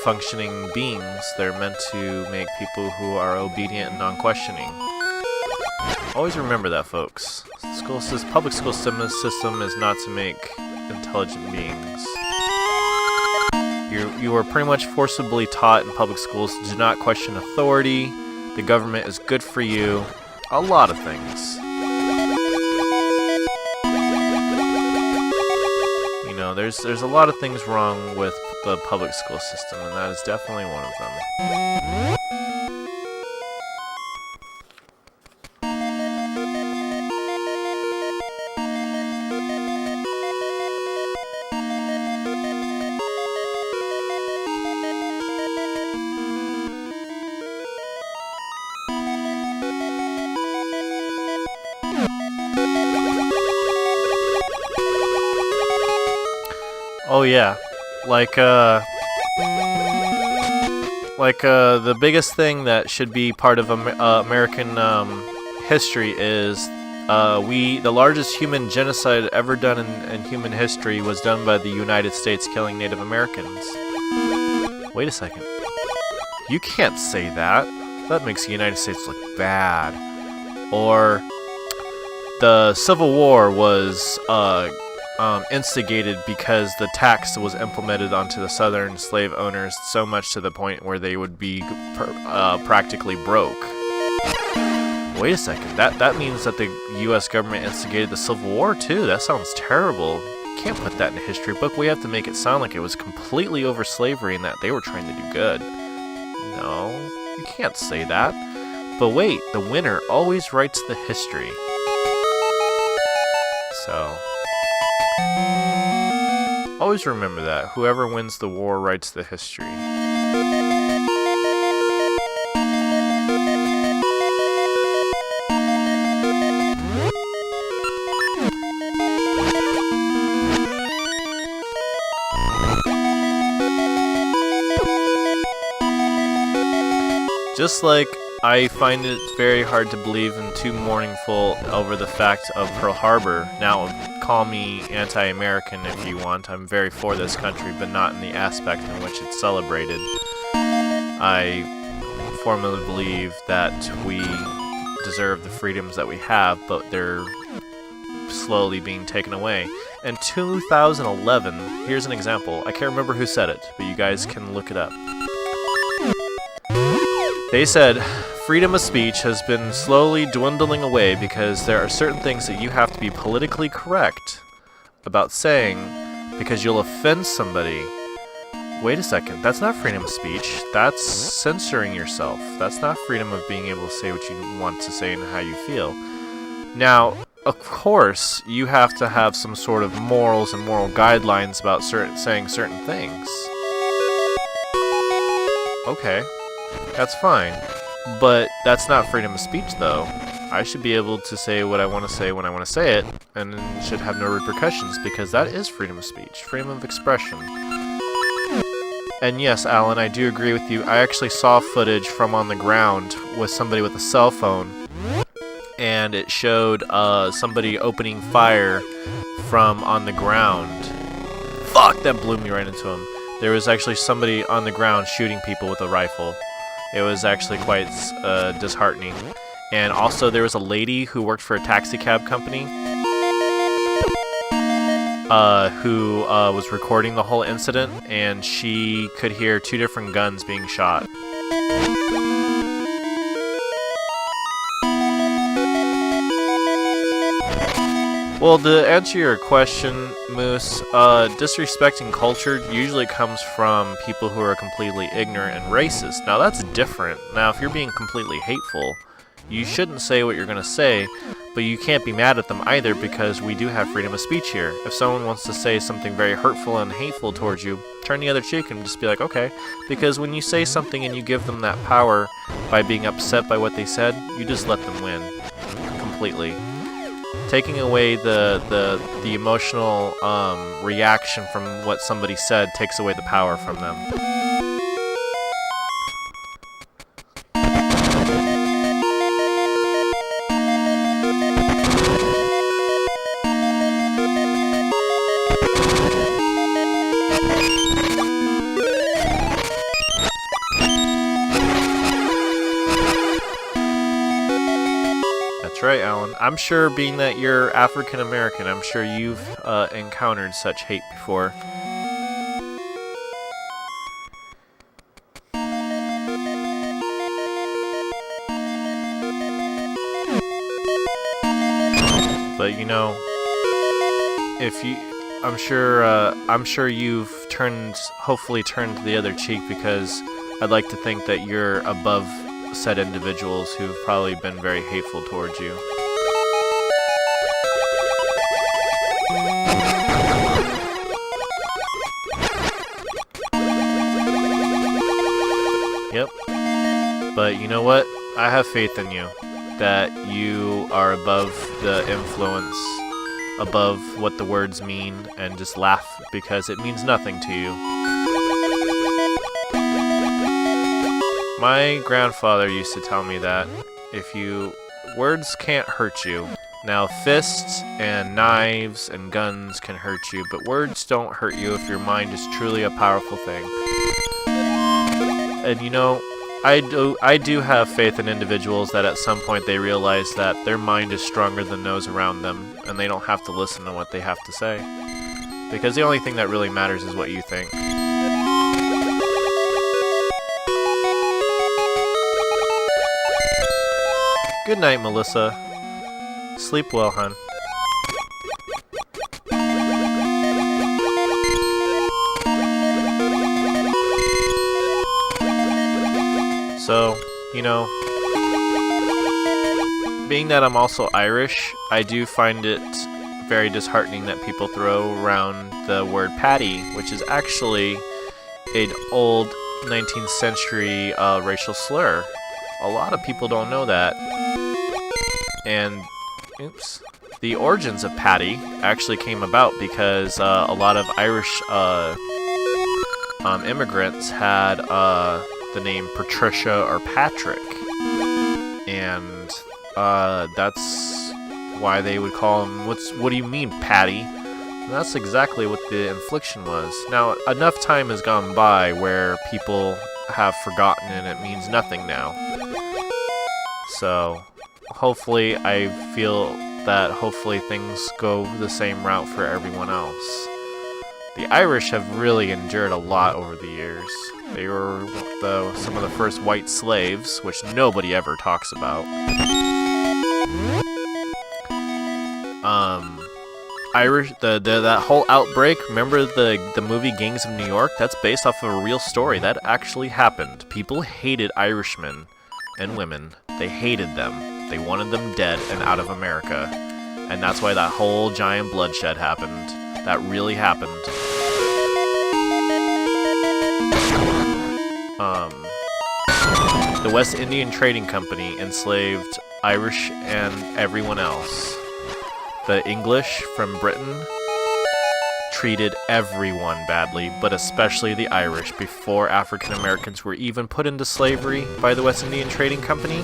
functioning beings. They're meant to make people who are obedient and non-questioning. Always remember that, folks. Public school system is not to make intelligent beings. You are pretty much forcibly taught in public schools to do not question authority. The government is good for you. A lot of things. You know, there's a lot of things wrong with the public school system, and that is definitely one of them. Oh yeah, the biggest thing that should be part of American history is the largest human genocide ever done in human history was done by the United States killing Native Americans. Wait a second. You can't say that. That makes the United States look bad. Or the Civil War was instigated because the tax was implemented onto the southern slave owners so much to the point where they would be practically broke. Wait a second, that means that the U.S. government instigated the Civil War too. That sounds terrible. Can't put that in a history book. We have to make it sound like it was completely over slavery and that they were trying to do good. No, you can't say that. But wait, the winner always writes the history. So, always remember that. Whoever wins the war writes the history. Just like I find it very hard to believe and too mournful over the fact of Pearl Harbor. Now, call me anti-American if you want. I'm very for this country, but not in the aspect in which it's celebrated. I formally believe that we deserve the freedoms that we have, but they're slowly being taken away. In 2011, here's an example. I can't remember who said it, but you guys can look it up. They said, freedom of speech has been slowly dwindling away because there are certain things that you have to be politically correct about saying because you'll offend somebody. Wait a second, that's not freedom of speech. That's censoring yourself. That's not freedom of being able to say what you want to say and how you feel. Now, of course, you have to have some sort of morals and moral guidelines about saying certain things. Okay. That's fine, but that's not freedom of speech, though. I should be able to say what I want to say when I want to say it, and it should have no repercussions, because that is freedom of speech, freedom of expression. And yes, Alan, I do agree with you. I actually saw footage from on the ground with somebody with a cell phone, and it showed somebody opening fire from on the ground. Fuck, that blew me right into him. There was actually somebody on the ground shooting people with a rifle. It was actually quite disheartening. And also there was a lady who worked for a taxi cab company who was recording the whole incident, and she could hear 2 different guns being shot. Well, to answer your question, Moose, disrespecting culture usually comes from people who are completely ignorant and racist. Now, that's different. Now, if you're being completely hateful, you shouldn't say what you're going to say, but you can't be mad at them either because we do have freedom of speech here. If someone wants to say something very hurtful and hateful towards you, turn the other cheek and just be like, okay. Because when you say something and you give them that power by being upset by what they said, you just let them win completely. Taking away the emotional reaction from what somebody said takes away the power from them. That's right, Alan. I'm sure, being that you're African American, I'm sure you've encountered such hate before. But you know, I'm sure you've hopefully turned the other cheek, because I'd like to think that you're above said individuals who've probably been very hateful towards you. Yep. But you know what? I have faith in you, that you are above the influence, above what the words mean, and just laugh because it means nothing to you. My grandfather used to tell me that words can't hurt you. Now, fists and knives and guns can hurt you, but words don't hurt you if your mind is truly a powerful thing. And you know, I do have faith in individuals that at some point they realize that their mind is stronger than those around them, and they don't have to listen to what they have to say. Because the only thing that really matters is what you think. Good night, Melissa. Sleep well, hon. So, you know, being that I'm also Irish, I do find it very disheartening that people throw around the word patty, which is actually an old 19th century racial slur. A lot of people don't know that. And, oops, the origins of patty actually came about because a lot of Irish immigrants had the name Patricia or Patrick, and that's why they would call him, what do you mean, Patty? And that's exactly what the infliction was. Now, enough time has gone by where people have forgotten and it means nothing now. So, hopefully, I feel that hopefully things go the same route for everyone else. The Irish have really endured a lot over the years. They were some of the first white slaves, which nobody ever talks about. Irish, that whole outbreak, remember the movie Gangs of New York? That's based off of a real story. That actually happened. People hated Irishmen and women. They hated them. They wanted them dead and out of America. And that's why that whole giant bloodshed happened. That really happened. The West Indian Trading Company enslaved Irish and everyone else. The English from Britain treated everyone badly, but especially the Irish. Before African Americans were even put into slavery by the West Indian Trading Company,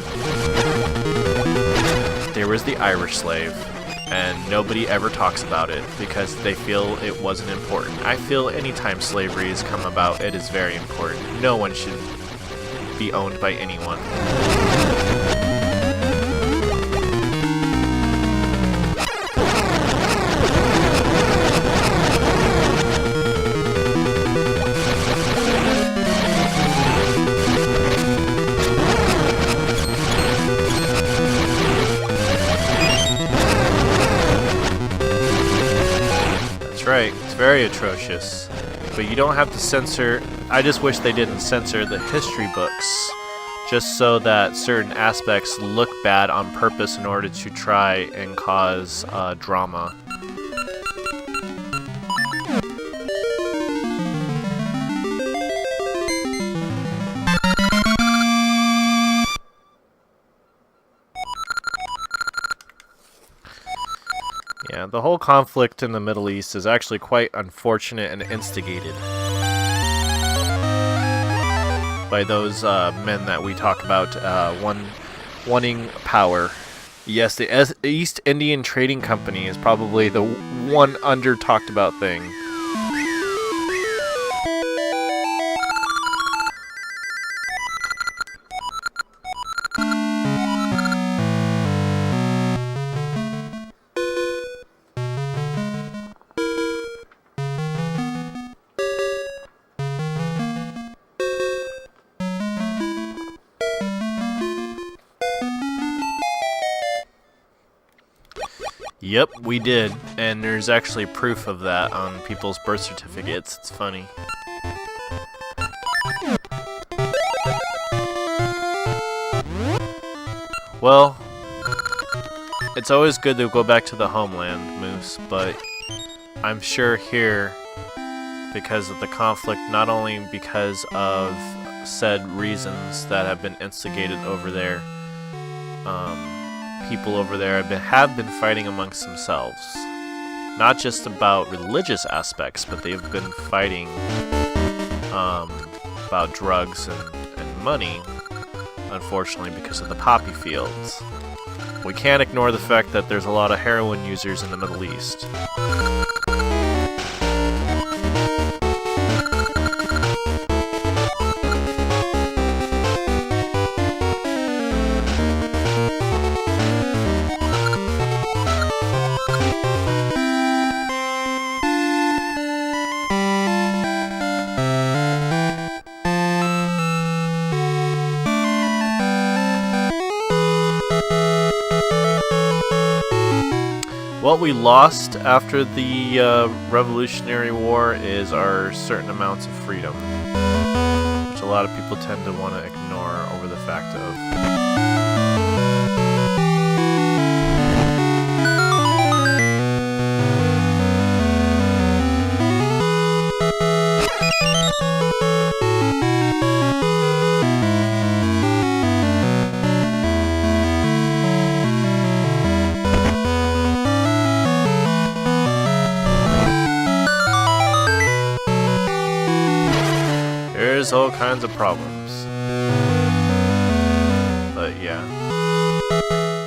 there was the Irish slave. And nobody ever talks about it because they feel it wasn't important. I feel anytime slavery has come about, it is very important. No one should be owned by anyone. Right, it's very atrocious, but you don't have to censor. I just wish they didn't censor the history books, just so that certain aspects look bad on purpose in order to try and cause drama. Yeah, the whole conflict in the Middle East is actually quite unfortunate and instigated by those men that we talk about wanting power. Yes, the East Indian Trading Company is probably the one under-talked about thing. Yep, we did, and there's actually proof of that on people's birth certificates. It's funny. Well, it's always good to go back to the homeland, Moose, but I'm sure here, because of the conflict, not only because of said reasons that have been instigated over there, people over there have been fighting amongst themselves. Not just about religious aspects, but they've been fighting about drugs and money, unfortunately, because of the poppy fields. We can't ignore the fact that there's a lot of heroin users in the Middle East. What we lost after the Revolutionary War is our certain amounts of freedom, which a lot of people tend to want to ignore over the fact of. There's all kinds of problems. But yeah.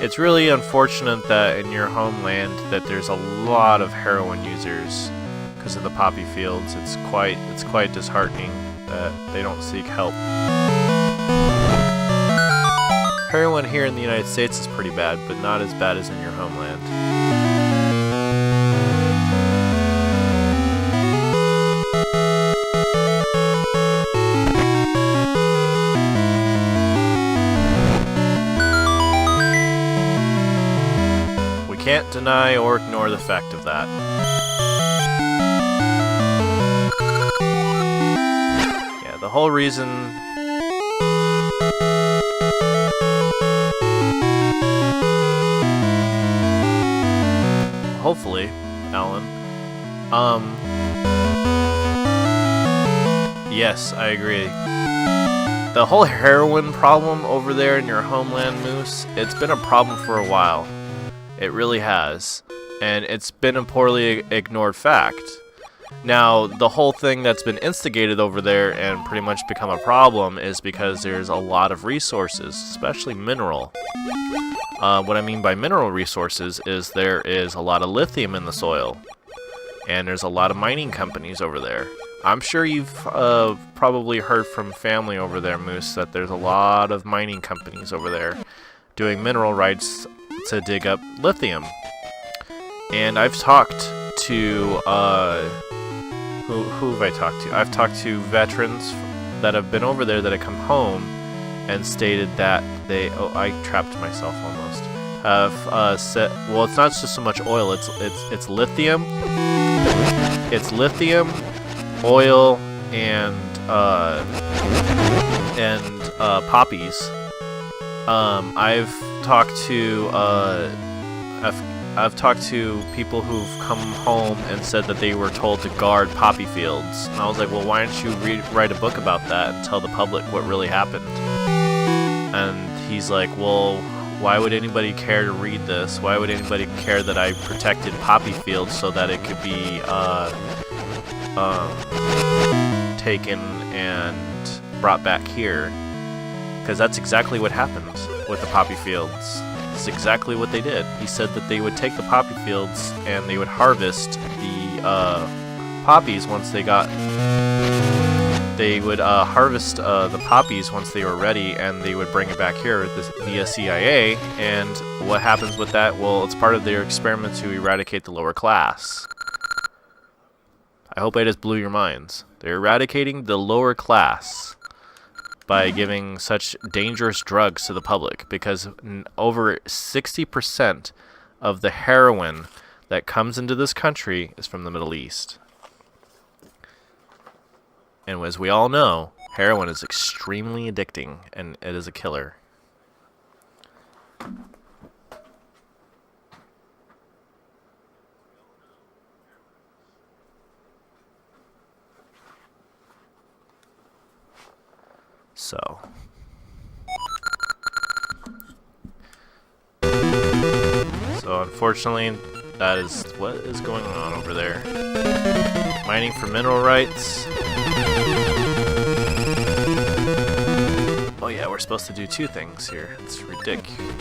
It's really unfortunate that in your homeland that there's a lot of heroin users because of the poppy fields. It's quite disheartening that they don't seek help. Heroin here in the United States is pretty bad, but not as bad as in your homeland. Can't deny or ignore the fact of that. Yeah, the whole reason hopefully, Alan. Yes, I agree. The whole heroin problem over there in your homeland, Moose, it's been a problem for a while. It really has. And it's been a poorly ignored fact. Now, the whole thing that's been instigated over there and pretty much become a problem is because there's a lot of resources, especially mineral. What I mean by mineral resources is there is a lot of lithium in the soil. And there's a lot of mining companies over there. I'm sure you've probably heard from family over there, Moose, that there's a lot of mining companies over there doing mineral rights to dig up lithium. And I've talked to who have I talked to? I've talked to veterans that have been over there that have come home and stated that they I trapped myself almost have said, well, it's not just so much oil, it's lithium. It's lithium, oil, and poppies. I've talked to people who've come home and said that they were told to guard poppy fields. And I was like, well, why don't you write a book about that and tell the public what really happened? And he's like, well, why would anybody care to read this? Why would anybody care that I protected poppy fields so that it could be taken and brought back here? Because that's exactly what happened with the poppy fields. It's exactly what they did. He said that they would take the poppy fields and they would harvest the poppies once they got. They would harvest the poppies once they were ready, and they would bring it back here via CIA. And what happens with that? Well, it's part of their experiment to eradicate the lower class. I hope I just blew your minds. They're eradicating the lower class by giving such dangerous drugs to the public, because over 60% of the heroin that comes into this country is from the Middle East. And as we all know, heroin is extremely addicting, and it is a killer. So unfortunately, that is what is going on over there. Mining for mineral rights. Oh yeah, we're supposed to do two things here. It's ridiculous.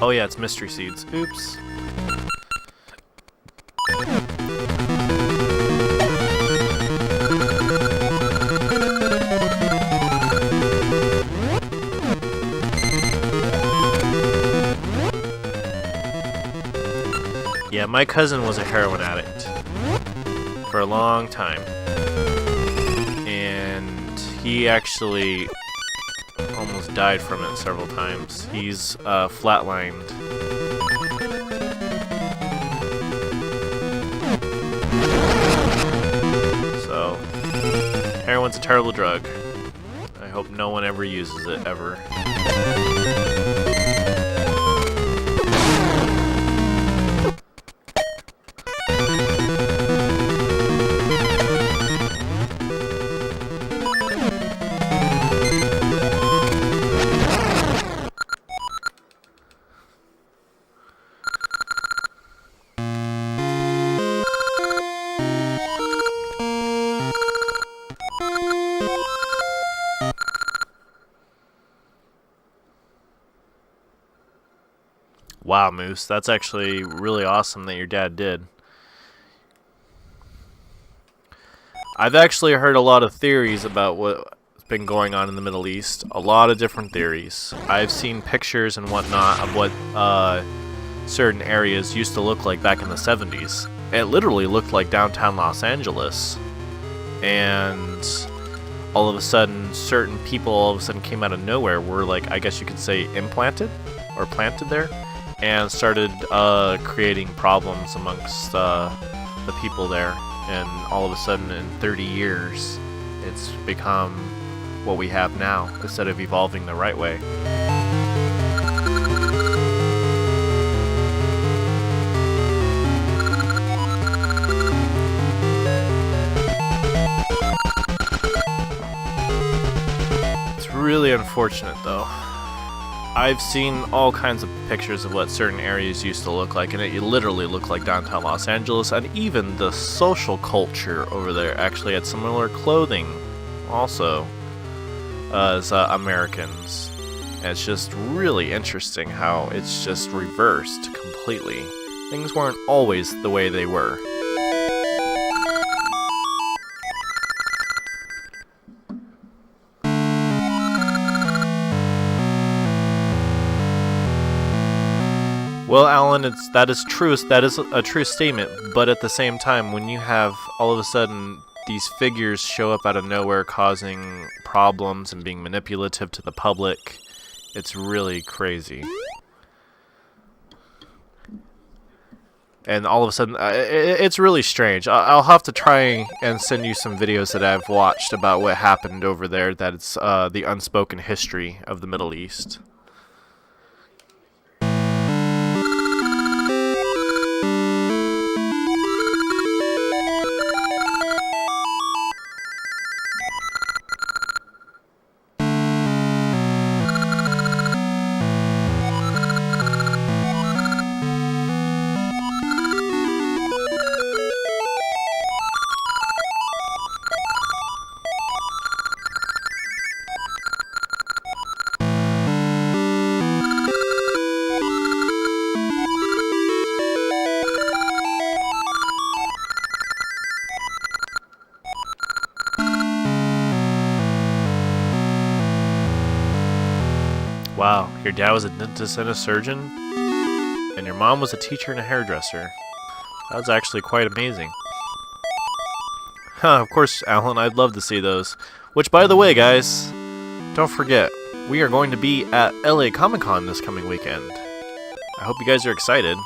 Oh yeah, it's mystery seeds. Oops. Yeah, my cousin was a heroin addict for a long time, and he actually almost died from it several times. He's flatlined. So, heroin's a terrible drug. I hope no one ever uses it, ever. Wow, Moose, that's actually really awesome that your dad did. I've actually heard a lot of theories about what's been going on in the Middle East. A lot of different theories. I've seen pictures and whatnot of what certain areas used to look like back in the 70s. It literally looked like downtown Los Angeles. And all of a sudden, certain people all of a sudden came out of nowhere, were like, I guess you could say, implanted or planted there, and started creating problems amongst the people there. And all of a sudden, in 30 years, it's become what we have now, instead of evolving the right way. It's really unfortunate, though. I've seen all kinds of pictures of what certain areas used to look like, and it literally looked like downtown Los Angeles, and even the social culture over there actually had similar clothing also as Americans. And it's just really interesting how it's just reversed completely. Things weren't always the way they were. Well, Alan, that is true. That is a true statement. But at the same time, when you have all of a sudden these figures show up out of nowhere, causing problems and being manipulative to the public, it's really crazy. And all of a sudden, it's really strange. I'll have to try and send you some videos that I've watched about what happened over there. That it's the unspoken history of the Middle East. Wow, your dad was a dentist and a surgeon, and your mom was a teacher and a hairdresser. That was actually quite amazing. Huh, of course, Alan, I'd love to see those. Which, by the way, guys, don't forget, we are going to be at LA Comic-Con this coming weekend. I hope you guys are excited.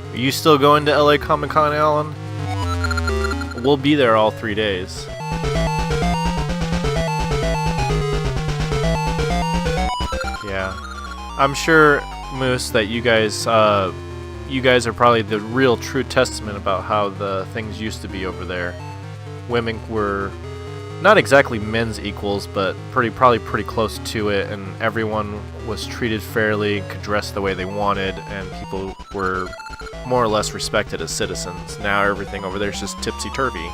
Are you still going to LA Comic-Con, Alan? We'll be there all 3 days. Yeah. I'm sure, Moose, that you guys are probably the real true testament about how the things used to be over there. Women were not exactly men's equals, but probably pretty close to it, and everyone was treated fairly, could dress the way they wanted, and people were more or less respected as citizens. Now everything over there is just tipsy-turvy.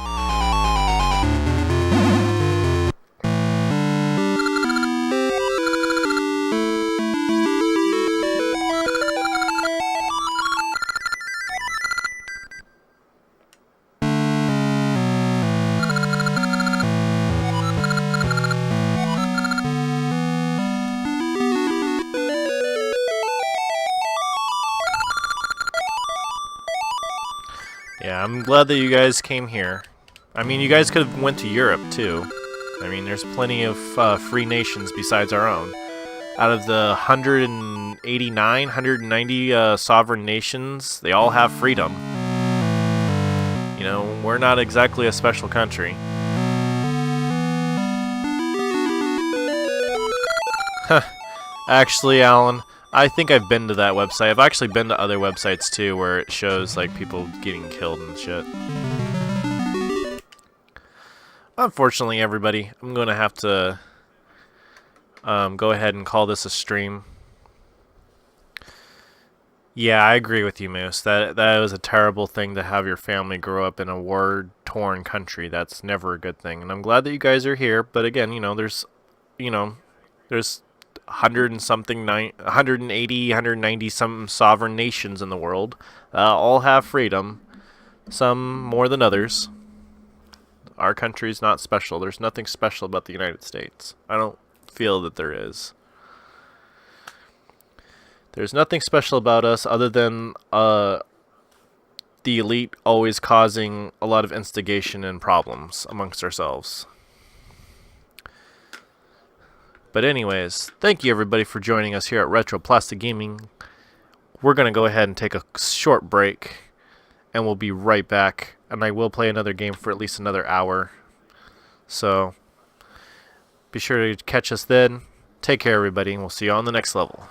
Yeah, I'm glad that you guys came here. I mean, you guys could have went to Europe, too. I mean, there's plenty of free nations besides our own. Out of the 189, 190 sovereign nations, they all have freedom. You know, we're not exactly a special country. Actually, Alan, I think I've been to that website. I've actually been to other websites too where it shows like people getting killed and shit. Unfortunately, everybody, I'm going to have to go ahead and call this a stream. Yeah, I agree with you, Moose. That was a terrible thing to have your family grow up in a war-torn country. That's never a good thing. And I'm glad that you guys are here. But again, there's 100 and something, 180, 190 some sovereign nations in the world. All have freedom. Some more than others. Our country's not special. There's nothing special about the United States. I don't feel that there is. There's nothing special about us other than the elite always causing a lot of instigation and problems amongst ourselves. But anyways, thank you everybody for joining us here at Retro Plastic Gaming. We're going to go ahead and take a short break, and we'll be right back. And I will play another game for at least another hour. So be sure to catch us then. Take care everybody, and we'll see you on the next level.